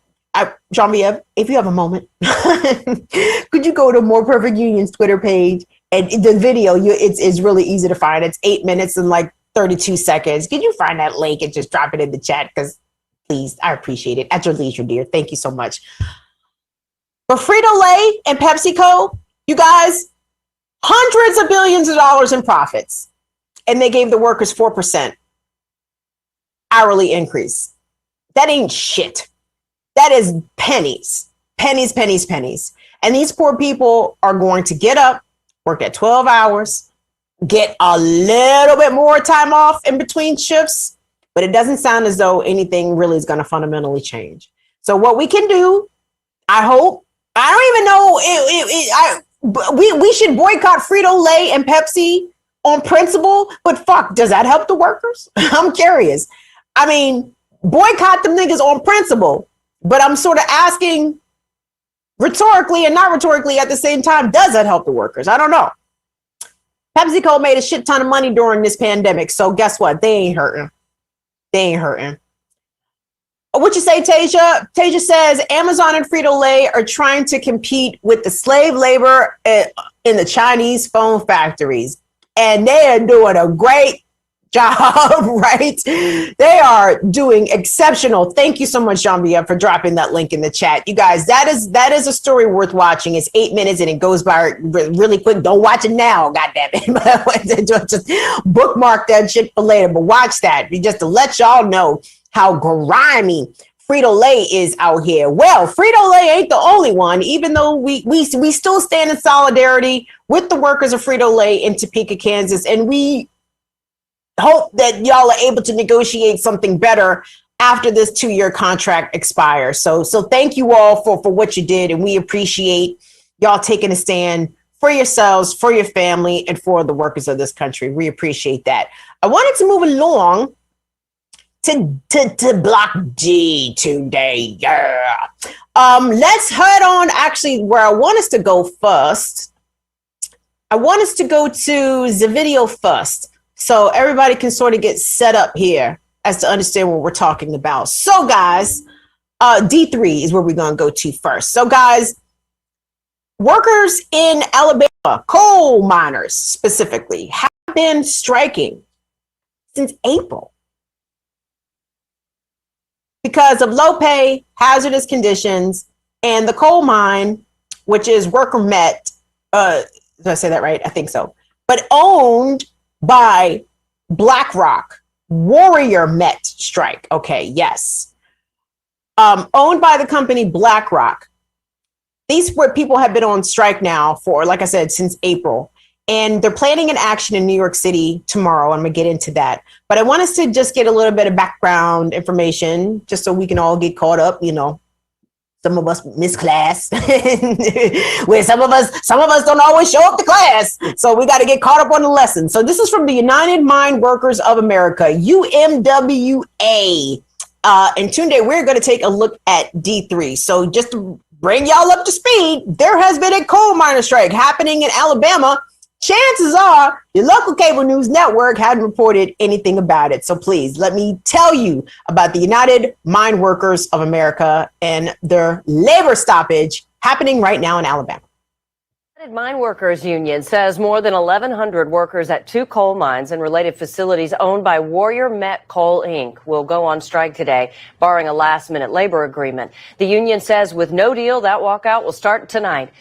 Jean-Pierre, if you have a moment, could you go to More Perfect Union's Twitter page? And the video, it's really easy to find. It's 8 minutes and like 32 seconds. Could you find that link and just drop it in the chat? Because please, I appreciate it. At your leisure, dear. Thank you so much. But Frito-Lay and PepsiCo, you guys, hundreds of billions of dollars in profits. And they gave the workers 4% hourly increase. That ain't shit. That is pennies, pennies, pennies, pennies. And these poor people are going to get up, work at 12 hours, get a little bit more time off in between shifts, but it doesn't sound as though anything really is going to fundamentally change. So what we can do, I hope, I don't even know, we should boycott Frito-Lay and Pepsi on principle, but fuck, does that help the workers? I'm curious. I mean, boycott them niggas on principle, but I'm sort of asking rhetorically and not rhetorically at the same time, does that help the workers? I don't know. PepsiCo made a shit ton of money during this pandemic, so guess what? They ain't hurting. They ain't hurting. What you say, Tasia? Tasia says Amazon and Frito-Lay are trying to compete with the slave labor in the Chinese phone factories. And they are doing a great job, right? They are doing exceptional. Thank you so much, Jean-Pierre, for dropping that link in the chat. You guys, that is a story worth watching. It's 8 minutes and it goes by really quick. Don't watch it now, goddamn it. Just bookmark that shit for later, but watch that just to let y'all know how grimy Frito-Lay is out here. Well, Frito-Lay ain't the only one, even though we still stand in solidarity with the workers of Frito-Lay in Topeka, Kansas, and we hope that y'all are able to negotiate something better after this 2-year contract expires. So thank you all for what you did, and we appreciate y'all taking a stand for yourselves, for your family, and for the workers of this country. We appreciate that. I wanted to move along to block G today. Yeah. Let's head on actually where I want us to go first. I want us to go to the video first so everybody can sort of get set up here as to understand what we're talking about. So guys, D3 is where we're going to go to first. So guys, workers in Alabama, coal miners specifically, have been striking since April because of low pay, hazardous conditions, and the coal mine, which is Worker Met, did I say that right? I think so. But owned by BlackRock, Warrior Met strike. Okay, yes. Owned by the company BlackRock. These were people have been on strike now for, like I said, since April. And they're planning an action in New York City tomorrow. I'm going to get into that. But I want us to just get a little bit of background information just so we can all get caught up. You know, some of us miss class. Where some of us don't always show up to class. So we got to get caught up on the lesson. So this is from the United Mine Workers of America, UMWA. And today we're going to take a look at D3. So just to bring y'all up to speed, there has been a coal miner strike happening in Alabama. Chances are your local cable news network hadn't reported anything about it. So please let me tell you about the United Mine Workers of America and their labor stoppage happening right now in Alabama. The United Mine Workers Union says more than 1,100 workers at 2 coal mines and related facilities owned by Warrior Met Coal, Inc. will go on strike today, barring a last-minute labor agreement. The union says with no deal, that walkout will start tonight.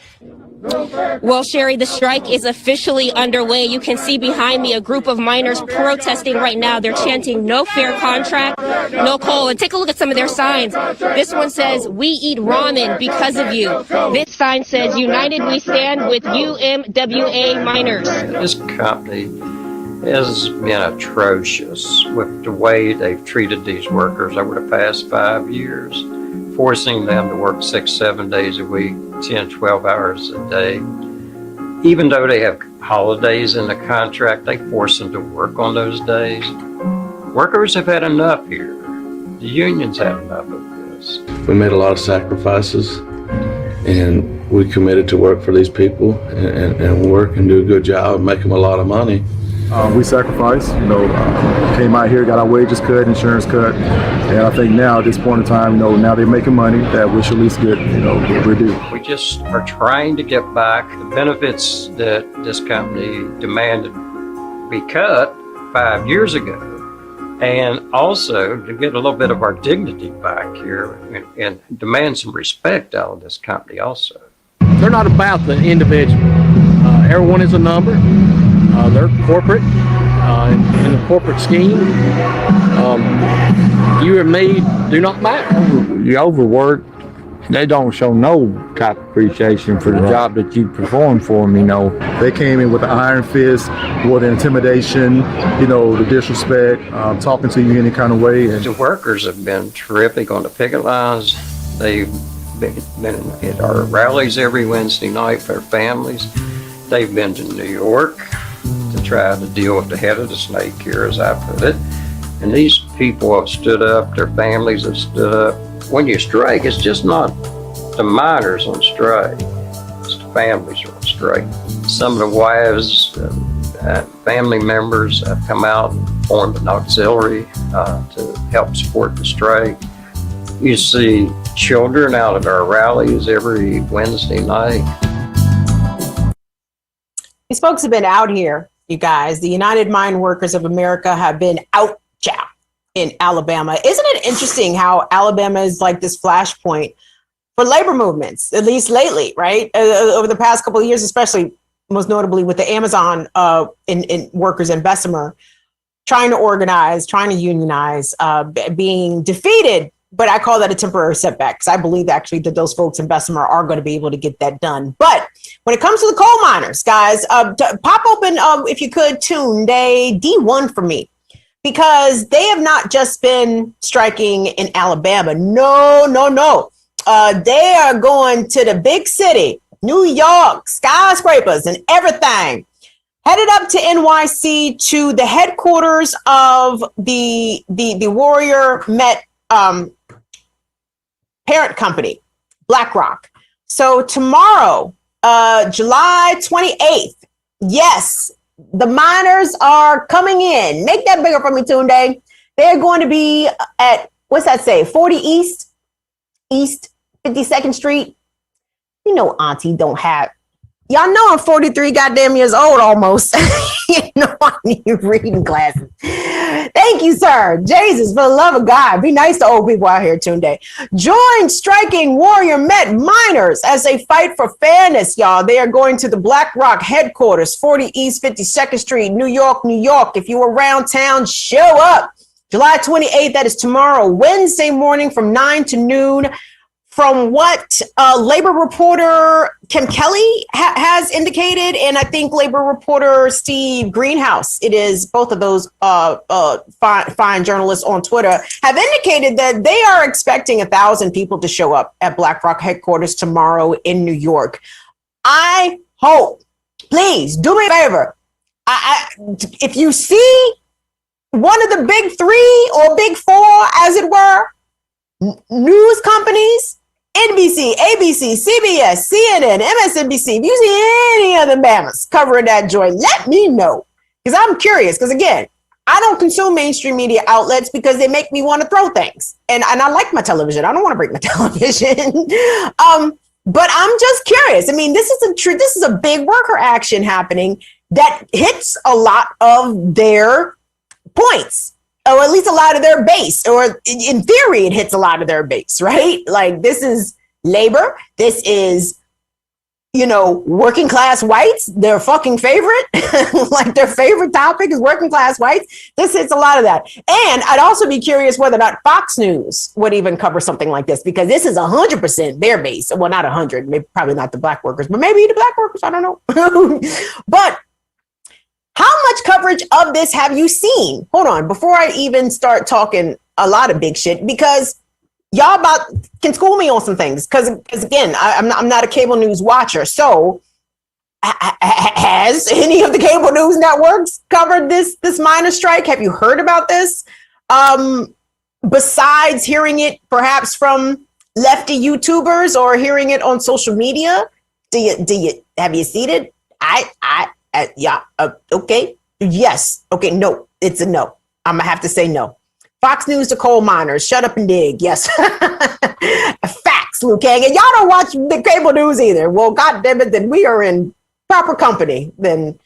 Well, Sherry, the strike is officially underway. You can see behind me a group of miners protesting right now. They're chanting no fair contract, no coal. And take a look at some of their signs. This one says, we eat ramen because of you. This sign says, United We Stand with UMWA miners. This company has been atrocious with the way they've treated these workers over the past 5 years, forcing them to work 6-7 days a week, 10, 12 hours a day. Even though they have holidays in the contract, they force them to work on those days. Workers have had enough here. The union's had enough of this. We made a lot of sacrifices, and we committed to work for these people and work and do a good job and make them a lot of money. We sacrificed, came out here, got our wages cut, insurance cut, and I think now at this point in time, now they're making money that we should at least get, what we're due. We just are trying to get back the benefits that this company demanded be cut 5 years ago, and also to get a little bit of our dignity back here and demand some respect out of this company also. They're not about the individual. Everyone is a number. They're corporate in the corporate scheme. You and me do not matter. You overwork, they don't show no type of appreciation for the job that you perform for them, They came in with an iron fist, with the intimidation, the disrespect, talking to you any kind of way. The workers have been terrific on the picket lines. They've been at our rallies every Wednesday night for their families. They've been to New York to try to deal with the head of the snake here, as I put it. And these people have stood up, their families have stood up. When you strike, it's just not the miners on strike, it's the families are on strike. Some of the wives and family members have come out and formed an auxiliary to help support the strike. You see children out at our rallies every Wednesday night. These folks have been out here, you guys. The United Mine Workers of America have been out in Alabama. Isn't it interesting how Alabama is like this flashpoint for labor movements, at least lately, right? Over the past couple of years, especially most notably with the Amazon in workers in Bessemer, trying to organize, trying to unionize, being defeated. But I call that a temporary setback because I believe actually that those folks in Bessemer are going to be able to get that done. But when it comes to the coal miners, guys, pop open, if you could, tune day D1 for me, because they have not just been striking in Alabama. No. They are going to the big city, New York, skyscrapers and everything. Headed up to NYC to the headquarters of the Warrior Met parent company, BlackRock. So tomorrow, July 28th, yes, the miners are coming in. Make that bigger for me, Tunde. They're going to be at, what's that say, 40 East 52nd Street. You know, Auntie don't have, y'all know I'm 43 goddamn years old almost. You know, I need reading glasses. Thank you, sir. Jesus, for the love of God, be nice to old people out here, Tunde. Join striking Warrior Met miners as they fight for fairness, y'all. They are going to the BlackRock headquarters, 40 East 52nd Street, New York, New York. If you're around town, show up. July 28th, that is tomorrow, Wednesday morning from 9 to noon. From what labor reporter Kim Kelly has indicated, and I think labor reporter Steve Greenhouse, it is both of those fine journalists on Twitter, have indicated that they are expecting 1,000 people to show up at BlackRock headquarters tomorrow in New York. I hope, please do me a favor. If you see one of the big three or big four, as it were, news companies, NBC, ABC, CBS, CNN, MSNBC, if you see any of the mammoths covering that joint, let me know. Because I'm curious. Because again, I don't consume mainstream media outlets because they make me want to throw things. And I like my television. I don't want to break my television. But I'm just curious. I mean, this is a big worker action happening that hits a lot of their points. Or at least a lot of their base, or in theory, it hits a lot of their base, right? Like, this is labor. This is, you know, working class whites, their fucking favorite, like their favorite topic is working class whites. This hits a lot of that. And I'd also be curious whether or not Fox News would even cover something like this, because this is 100% their base. Well, not 100, maybe probably not the black workers, but maybe the black workers. I don't know. But how much coverage of this have you seen? Hold on, before I even start talking a lot of big shit, because y'all can school me on some things. Because again, I'm not a cable news watcher. So has any of the cable news networks covered this minor strike? Have you heard about this? Besides hearing it perhaps from lefty YouTubers or hearing it on social media, have you seen it? Yeah. Okay. Yes. Okay. No, it's a no. I'm gonna have to say no. Fox News to coal miners. Shut up and dig. Yes. Facts, Liu Kang. And y'all don't watch the cable news either. Well, God damn it, then we are in proper company. Then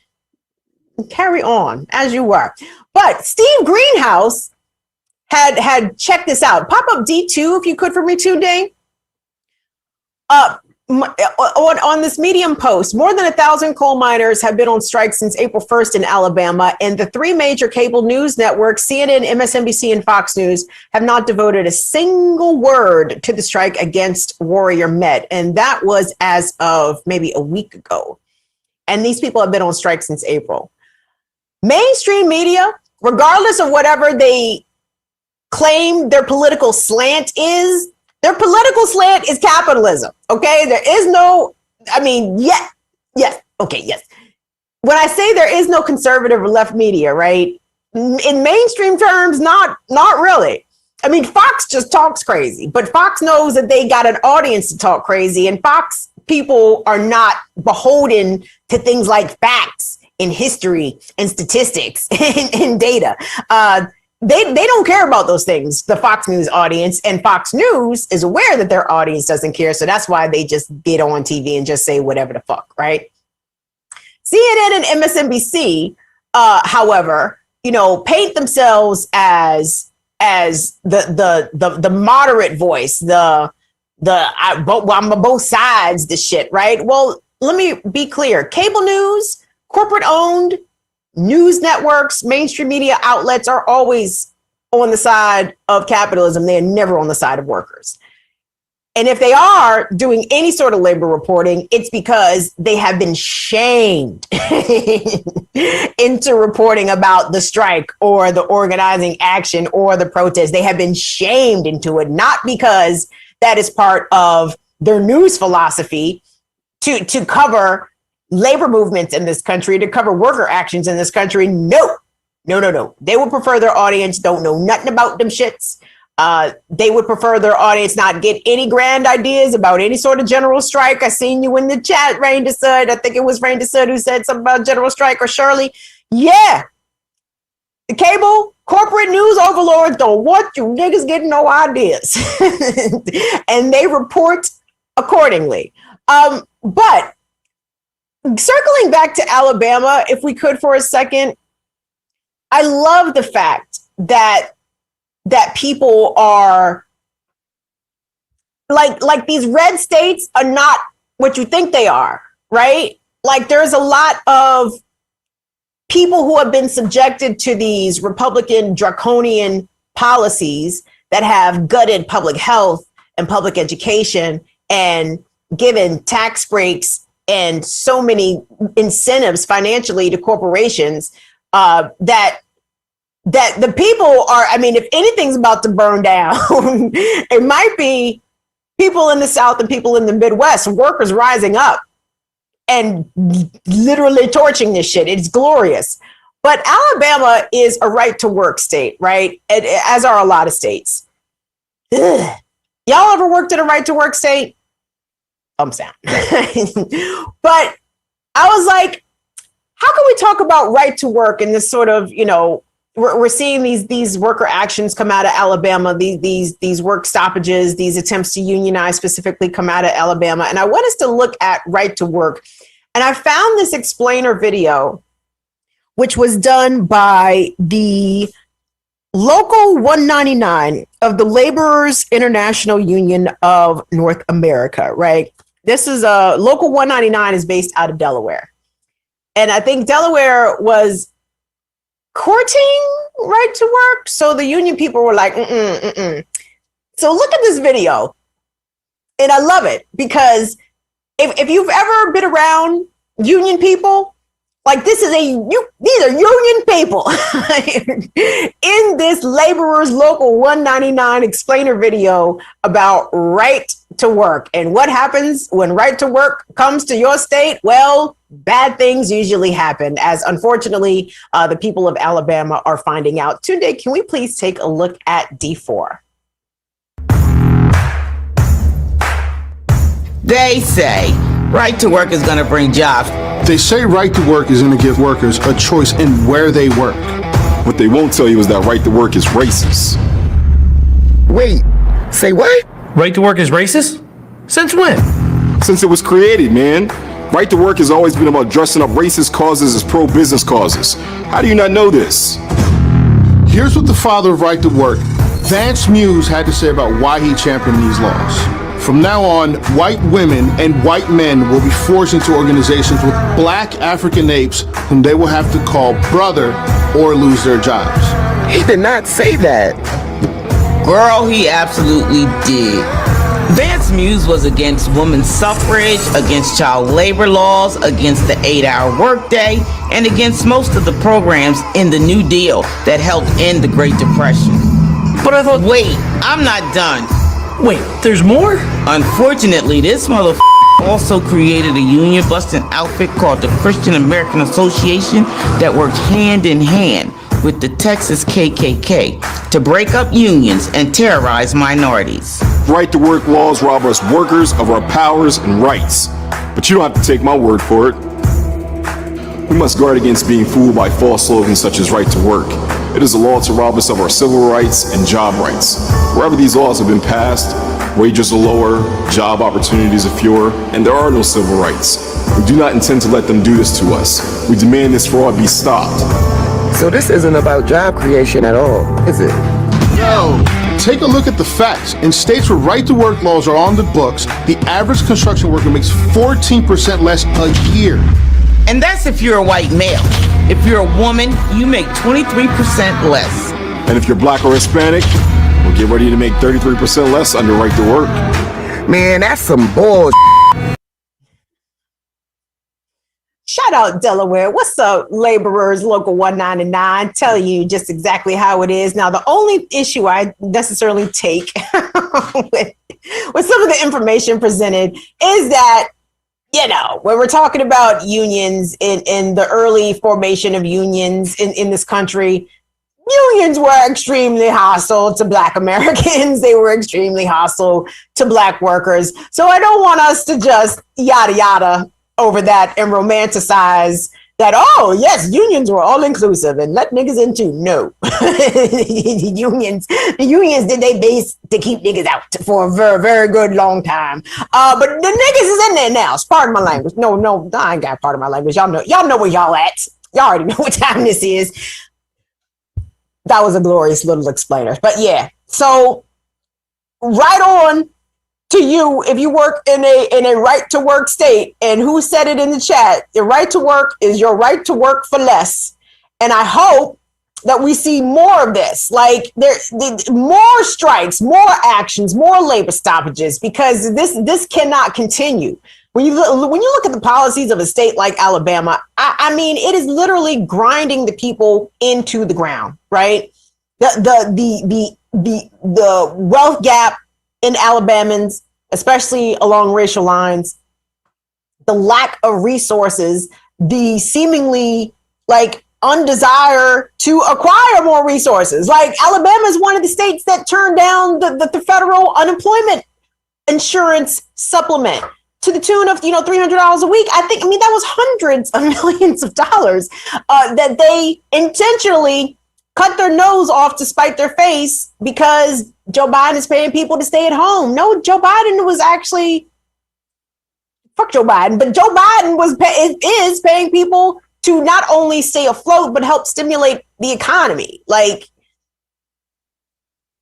carry on as you were. But Steve Greenhouse had checked this out. Pop up D2 if you could for me today. On this Medium post, more than 1,000 coal miners have been on strike since April 1st in Alabama, and the three major cable news networks, CNN, MSNBC, and Fox News, have not devoted a single word to the strike against Warrior Met, and that was as of maybe a week ago. And these people have been on strike since April. Mainstream media, regardless of whatever they claim their political slant is, their political slant is capitalism, okay? There is no, yes. When I say there is no conservative or left media, right? In mainstream terms, not really. I mean, Fox just talks crazy, but Fox knows that they got an audience to talk crazy, and Fox people are not beholden to things like facts and history and statistics and data. they don't care about those things, the Fox News audience, and Fox News is aware that their audience doesn't care. So that's why they just get on TV and just say whatever the fuck, right? CNN and MSNBC, however, paint themselves as the moderate voice, I'm on both sides, this shit, right? Well, let me be clear. Cable news, corporate owned news networks, mainstream media outlets are always on the side of capitalism. They're never on the side of workers. And if they are doing any sort of labor reporting, it's because they have been shamed into reporting about the strike or the organizing action or the protest. They have been shamed into it, not because that is part of their news philosophy to cover labor movements in this country, to cover worker actions in this country. No. They would prefer their audience don't know nothing about them shits. They would prefer their audience not get any grand ideas about any sort of general strike. I seen you in the chat, Rain Desud. I think it was Rain Desud who said something about general strike, or Shirley. Yeah. The cable, corporate news overlords don't want you niggas getting no ideas. And they report accordingly. But circling back to Alabama, if we could for a second, I love the fact that people are like these red states are not what you think they are, right? Like there's a lot of people who have been subjected to these Republican draconian policies that have gutted public health and public education and given tax breaks and so many incentives financially to corporations that the people are, I mean, if anything's about to burn down, it might be people in the South and people in the Midwest, workers rising up and literally torching this shit. It's glorious. But Alabama is a right to work state, right? As are a lot of states. Ugh. Y'all ever worked in a right to work state? Thumbs down. But I was like, how can we talk about right to work in this sort of, we're seeing these worker actions come out of Alabama, these work stoppages, these attempts to unionize specifically come out of Alabama. And I want us to look at right to work. And I found this explainer video, which was done by the Local 199 of the Laborers International Union of North America, right? This is Local 199 is based out of Delaware. And I think Delaware was courting right to work. So the union people were like, So look at this video. And I love it because if you've ever been around union people, like these are union people in this Laborers Local 199 explainer video about right to work. And what happens when right to work comes to your state? Well, bad things usually happen, as unfortunately the people of Alabama are finding out. Tunde, can we please take a look at D4? They say right to work is going to bring jobs. They say right to work is going to give workers a choice in where they work. What they won't tell you is that right to work is racist. Wait, say what? Right to work is racist? Since when? Since it was created, man. Right to work has always been about dressing up racist causes as pro-business causes. How do you not know this? Here's what the father of right to work, Vance Muse, had to say about why he championed these laws. From now on, white women and white men will be forced into organizations with black African apes whom they will have to call brother or lose their jobs. He did not say that. Girl, he absolutely did. Vance Muse was against women's suffrage, against child labor laws, against the 8-hour workday, and against most of the programs in the New Deal that helped end the Great Depression. But I thought... Wait, I'm not done. Wait, there's more? Unfortunately, this motherfucker also created a union-busting outfit called the Christian American Association that worked hand in hand with the Texas KKK to break up unions and terrorize minorities. Right to work laws rob us workers of our powers and rights. But you don't have to take my word for it. We must guard against being fooled by false slogans such as right to work. It is a law to rob us of our civil rights and job rights. Wherever these laws have been passed, wages are lower, job opportunities are fewer, and there are no civil rights. We do not intend to let them do this to us. We demand this fraud be stopped. So this isn't about job creation at all, is it? No. Take a look at the facts. In states where right-to-work laws are on the books, the average construction worker makes 14% less a year. And that's if you're a white male. If you're a woman, you make 23% less. And if you're black or Hispanic, well, get ready to make 33% less under right to work. Man, that's some bull. Shout out Delaware. What's up, laborers, local 199? Tell you just exactly how it is. Now, the only issue I necessarily take with some of the information presented is that, you know, when we're talking about unions in the early formation of unions in this country, unions were extremely hostile to Black Americans. They were extremely hostile to Black workers. So I don't want us to just yada yada over that and romanticize that, oh, yes, unions were all inclusive and let niggas in too. No. the unions did they base to keep niggas out for a very, very good long time. But the niggas is in there now. Pardon my language. No, I ain't got part of my language. Y'all know where y'all at. Y'all already know what time this is. That was a glorious little explainer. But yeah, so right on to you if you work in a right to work state. And who said it in the chat? Your right to work is your right to work for less. And I hope that we see more of this, like more strikes, more actions, more labor stoppages, because this cannot continue. When you look at the policies of a state like Alabama, I mean, it is literally grinding the people into the ground, right? The wealth gap in Alabamans, especially along racial lines, the lack of resources, the seemingly like undesire to acquire more resources. Like Alabama is one of the states that turned down the federal unemployment insurance supplement to the tune of, $300 a week. I mean, that was hundreds of millions of dollars that they intentionally cut their nose off to spite their face because Joe Biden is paying people to stay at home. No, Joe Biden was actually, fuck Joe Biden, but Joe Biden is paying people to not only stay afloat, but help stimulate the economy. Like,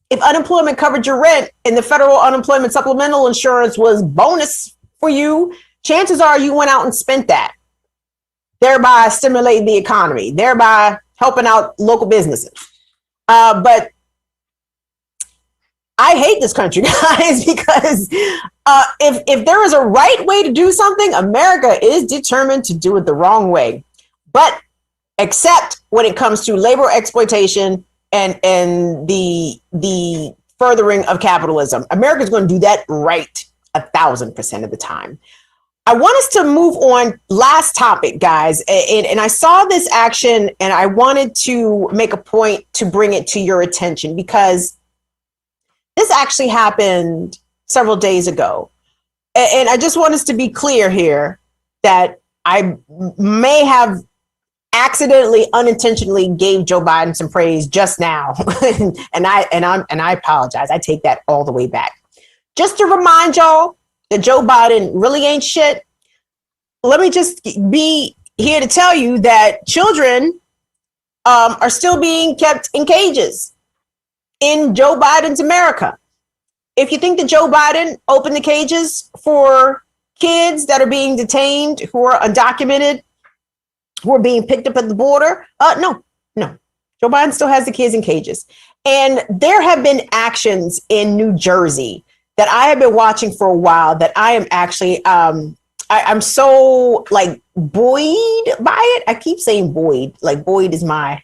if unemployment covered your rent and the federal unemployment supplemental insurance was bonus for you, chances are you went out and spent that, thereby stimulating the economy, thereby helping out local businesses. But I hate this country, guys, because if there is a right way to do something, America is determined to do it the wrong way. But except when it comes to labor exploitation and the furthering of capitalism, America's going to do that right 1,000% of the time. I want us to move on. Last topic, guys. And I saw this action and I wanted to make a point to bring it to your attention because this actually happened several days ago. And I just want us to be clear here that I may have accidentally, unintentionally gave Joe Biden some praise just now. and I apologize. I take that all the way back. Just to remind y'all that Joe Biden really ain't shit. Let me just be here to tell you that children are still being kept in cages in Joe Biden's America. If you think that Joe Biden opened the cages for kids that are being detained, who are undocumented, who are being picked up at the border, no. Joe Biden still has the kids in cages. And there have been actions in New Jersey that I have been watching for a while that I am actually, I'm so like buoyed by it. I keep saying buoyed, like buoyed is one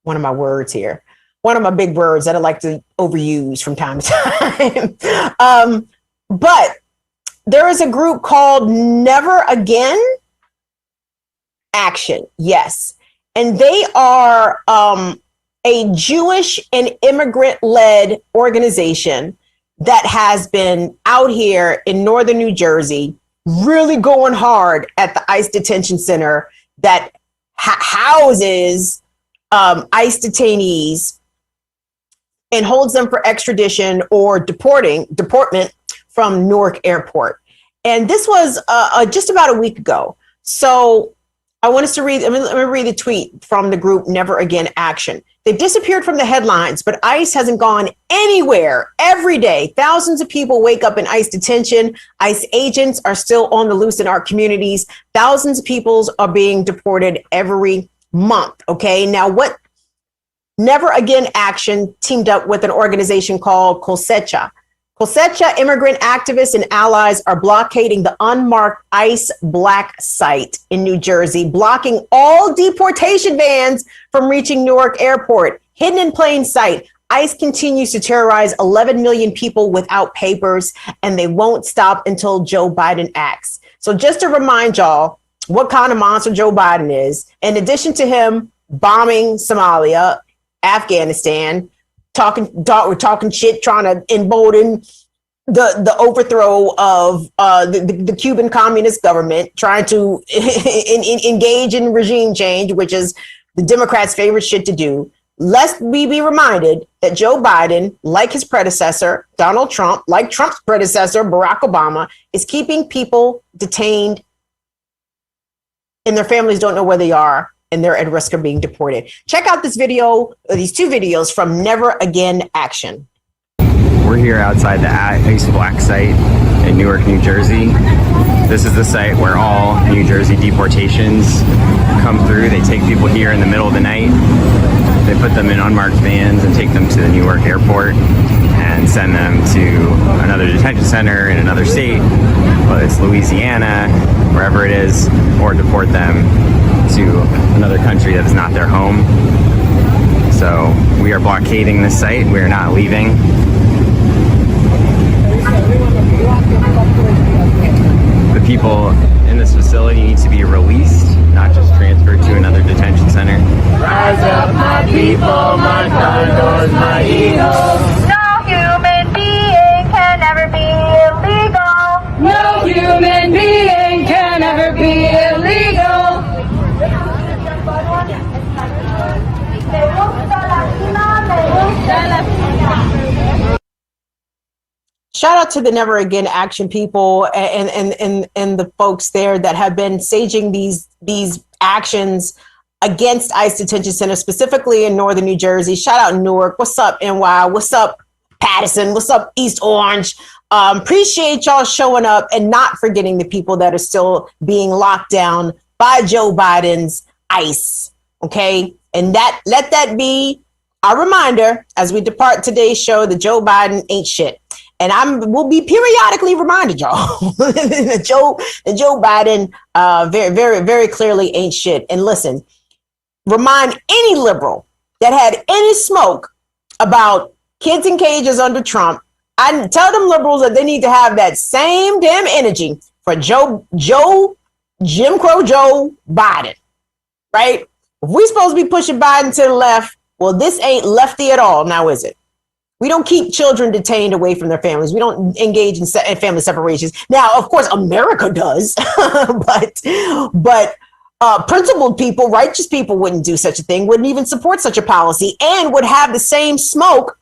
of my words here. One of my big words that I like to overuse from time to time. But there is a group called Never Again Action. Yes. And they are a Jewish and immigrant-led organization that has been out here in northern New Jersey really going hard at the ICE detention center that houses ICE detainees and holds them for extradition or deportment from Newark Airport. And this was just about a week ago. So I want us to read, let me read the tweet from the group Never Again Action. They've disappeared from the headlines, but ICE hasn't gone anywhere. Every day, thousands of people wake up in ICE detention. ICE agents are still on the loose in our communities. Thousands of people are being deported every month. Okay, now what Never Again Action teamed up with an organization called Cosecha. Cosecha immigrant activists and allies are blockading the unmarked ICE black site in New Jersey, blocking all deportation vans from reaching Newark Airport. Hidden in plain sight, ICE continues to terrorize 11 million people without papers, and they won't stop until Joe Biden acts. So just to remind y'all what kind of monster Joe Biden is, in addition to him bombing Somalia, Afghanistan, talking shit, trying to embolden the overthrow of the Cuban communist government, trying to engage in regime change, which is the Democrats' favorite shit to do. Lest we be reminded that Joe Biden, like his predecessor, Donald Trump, like Trump's predecessor, Barack Obama, is keeping people detained and their families don't know where they are, and they're at risk of being deported. Check out this video, these two videos from Never Again Action. We're here outside the ICE Black site in Newark, New Jersey. This is the site where all New Jersey deportations come through. They take people here in the middle of the night. They put them in unmarked vans and take them to the Newark Airport and send them to another detention center in another state, whether it's Louisiana, wherever it is, or deport them to another country that is not their home. So we are blockading this site. We are not leaving. The people in this facility need to be released, not just transferred to another detention center. Rise up, my people, my condors, my eagles. No human being can ever be illegal. No human being can ever be illegal. Shout out to the Never Again Action people and the folks there that have been staging these actions against ICE detention centers, specifically in northern New Jersey. Shout out Newark. What's up, NY? What's up, Patterson? What's up, East Orange? Appreciate y'all showing up and not forgetting the people that are still being locked down by Joe Biden's ICE. Okay, and let that be our reminder as we depart today's show that Joe Biden ain't shit. And we'll be periodically reminded, y'all, that Joe Biden very, very, very clearly ain't shit. And listen, remind any liberal that had any smoke about kids in cages under Trump, I tell them liberals that they need to have that same damn energy for Jim Crow Joe Biden, right? If we're supposed to be pushing Biden to the left, well, this ain't lefty at all, now is it? We don't keep children detained away from their families. We don't engage in family separations. Now, of course, America does, but principled people, righteous people wouldn't do such a thing, wouldn't even support such a policy, and would have the same smoke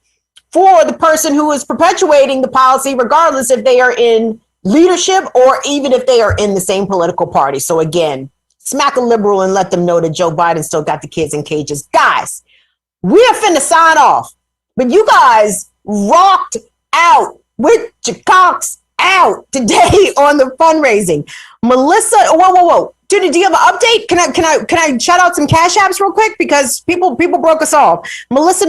for the person who is perpetuating the policy, regardless if they are in leadership or even if they are in the same political party. So again, smack a liberal and let them know that Joe Biden still got the kids in cages. Guys, we are finna sign off. But you guys rocked out with your cocks out today on the fundraising. Melissa, whoa. Judy, do you have an update? Can I shout out some cash apps real quick? Because people broke us off. Melissa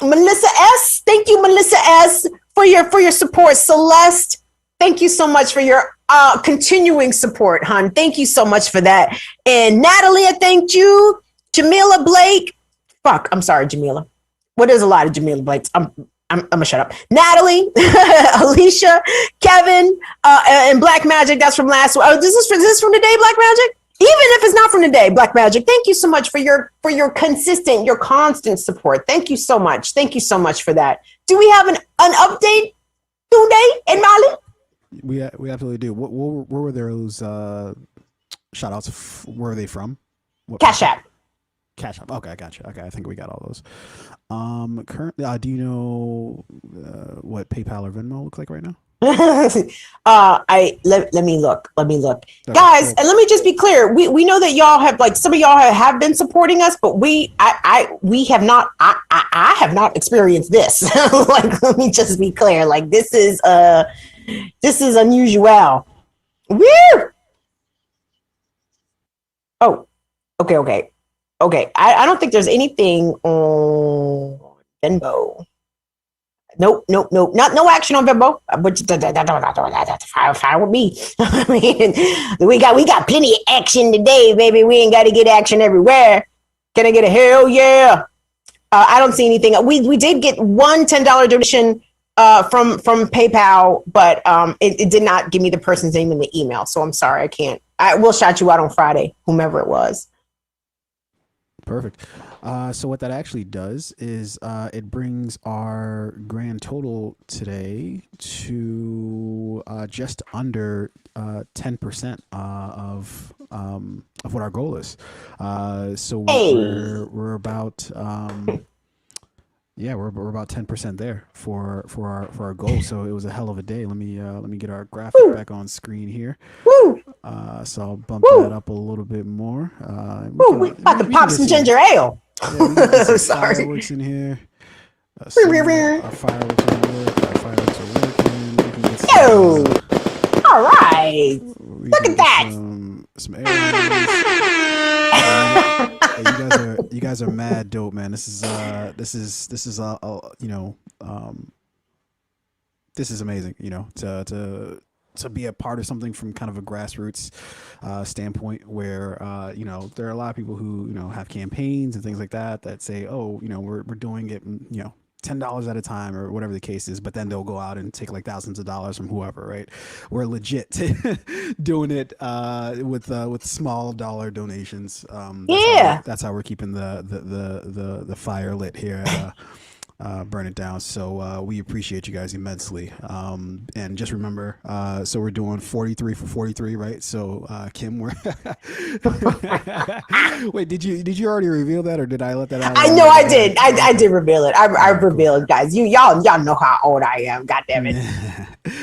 S. Thank you, Melissa S. for your support. Celeste, thank you so much for your continuing support, hon. Thank you so much for that. And Natalie, I thank you. Jamila Blake. I'm sorry, Jamila. Well, there's a lot of Jamila Blakes. I'm gonna shut up. Natalie, Alicia, Kevin, and Black Magic. That's from last week. Oh, this is from today, Black Magic? Even if it's not from today, Black Magic, thank you so much for your constant support. Thank you so much. Thank you so much for that. Do we have an update today in Mali? We absolutely do. Where were those shout outs? Where are they from? CashApp. Cash App. Okay, I got you. Okay, I think we got all those. Currently, do you know what PayPal or Venmo looks like right now? Let me look, guys, and let me just be clear. We know that y'all have, like, some of y'all have been supporting us, but we have not. I have not experienced this. Like, let me just be clear. Like, this is unusual. Woo! Oh, okay. I don't think there's anything on Venmo. Nope. No action on Venmo. But that's fine with me. I mean, we got plenty of action today, baby. We ain't got to get action everywhere. Can I get a hell yeah? I don't see anything. We did get one $10 donation from PayPal, but it did not give me the person's name in the email. So I'm sorry, I can't. I will shout you out on Friday, whomever it was. Perfect. So what that actually does is it brings our grand total today to just under 10% of what our goal is. So we're about we're about 10% there for our goal. So it was a hell of a day. Let me get our graphic back on screen here. Woo! So I'll bump that up a little bit more. We about to pop some ginger ale. Sorry. Fireworks in here. Our fireworks are working. We can get some, all right. Look at that. Some air. You guys are mad dope, man. This is amazing. You know, to be a part of something from kind of a grassroots standpoint where, there are a lot of people who, have campaigns and things like that say, oh, we're doing it, $10 at a time or whatever the case is, but then they'll go out and take like thousands of dollars from whoever, right? We're legit doing it with small dollar donations. That's how we're keeping the fire lit here at Burn It Down. So we appreciate you guys immensely. And just remember, so we're doing 43 for 43, right? So Kim, we're wait, did you already reveal that, or did I let that out? I know I did. I did reveal it. I revealed it, guys. Y'all know how old I am. God damn it.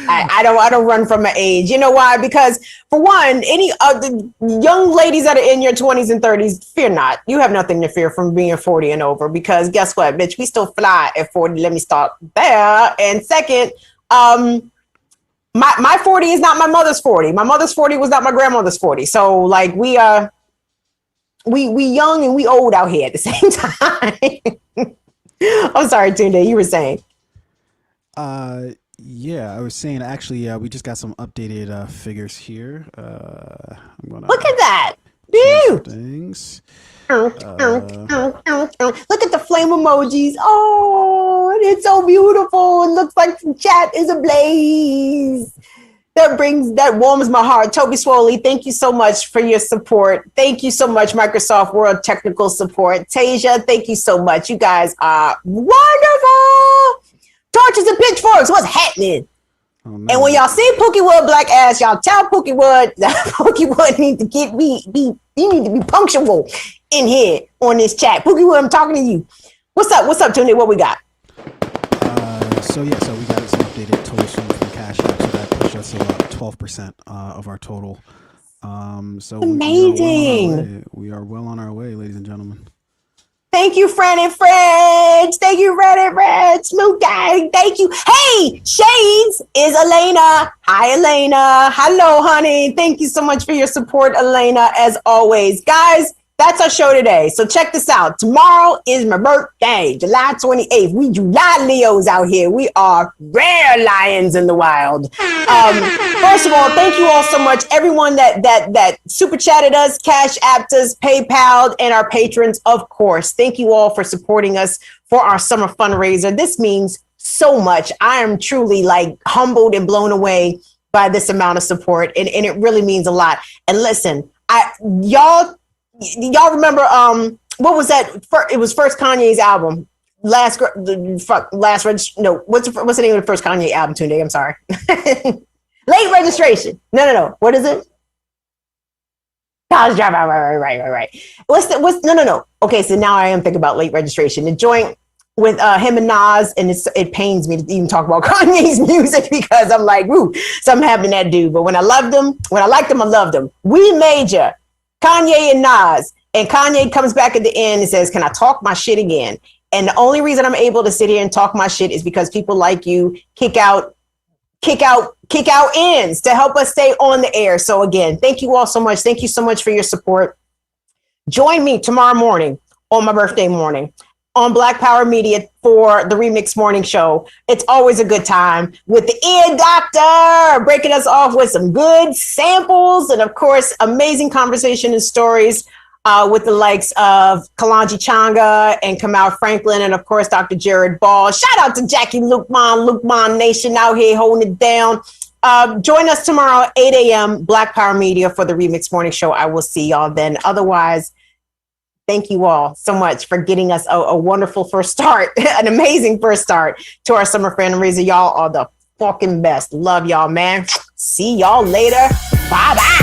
I don't run from my age. You know why? Because for one, any of the young ladies that are in your 20s and 30s, fear not. You have nothing to fear from being 40 and over, because guess what, bitch? We still fly at 40. Let me start there. And second, my 40 is not my mother's 40. My mother's 40 was not my grandmother's 40. So like we young and we old out here at the same time. I'm sorry, Tunde, you were saying. Yeah, I was saying actually we just got some updated figures here. Look at that. Things. Look at the flame emojis. Oh, it's so beautiful. It looks like the chat is ablaze. That warms my heart. Toby Swoley, thank you so much for your support. Thank you so much, Microsoft World Technical Support. Tasia, thank you so much. You guys are wonderful. Torches and pitchforks, what's happening? And when y'all see Pookie Wood black ass, y'all tell Pookie Wood that Pookie Wood need to you need to be punctual in here on this chat. Pookie Wood, I'm talking to you. What's up, Tony? What we got? So we got some updated totals from Cash App, so that pushed us about 12% of our total. So amazing. We are well on our way, ladies and gentlemen. Thank you, Fran and French. Thank you, Red and Red. Snoop Gang. Thank you. Hey, Shades is Elena. Hi, Elena. Hello, honey. Thank you so much for your support, Elena, as always. Guys, that's our show today. So check this out. Tomorrow is my birthday, July 28th. We July Leos out here. We are rare lions in the wild. First of all, thank you all so much. Everyone that super chatted us, Cash Apped us, PayPal, and our patrons, of course. Thank you all for supporting us for our summer fundraiser. This means so much. I am truly like humbled and blown away by this amount of support. And it really means a lot. And listen, y'all remember what was that? It was first Kanye's album. What's the name of the first Kanye album today? I'm sorry. Late registration. No. What is it? College dropout, right. What's no. Okay, so now I am thinking about late registration. The joint with him and Nas, and it pains me to even talk about Kanye's music because I'm like, woo, something happened to that dude. But when I liked him, I loved him. We major, Kanye and Nas, and Kanye comes back at the end and says, "Can I talk my shit again?" And the only reason I'm able to sit here and talk my shit is because people like you kick out ends to help us stay on the air. So again, thank you all so much. Thank you so much for your support. Join me tomorrow morning on my birthday morning on Black Power Media for the Remix Morning Show. It's always a good time with the Ear Doctor, breaking us off with some good samples and, of course, amazing conversation and stories with the likes of Kalanji Changa and Kamal Franklin and, of course, Dr. Jared Ball. Shout out to Jackie Lukman Nation out here holding it down. Join us tomorrow, 8 a.m., Black Power Media for the Remix Morning Show. I will see y'all then. Otherwise, thank you all so much for getting us a wonderful first start, an amazing first start to our summer fundraiser. Y'all are the fucking best. Love y'all, man. See y'all later. Bye-bye.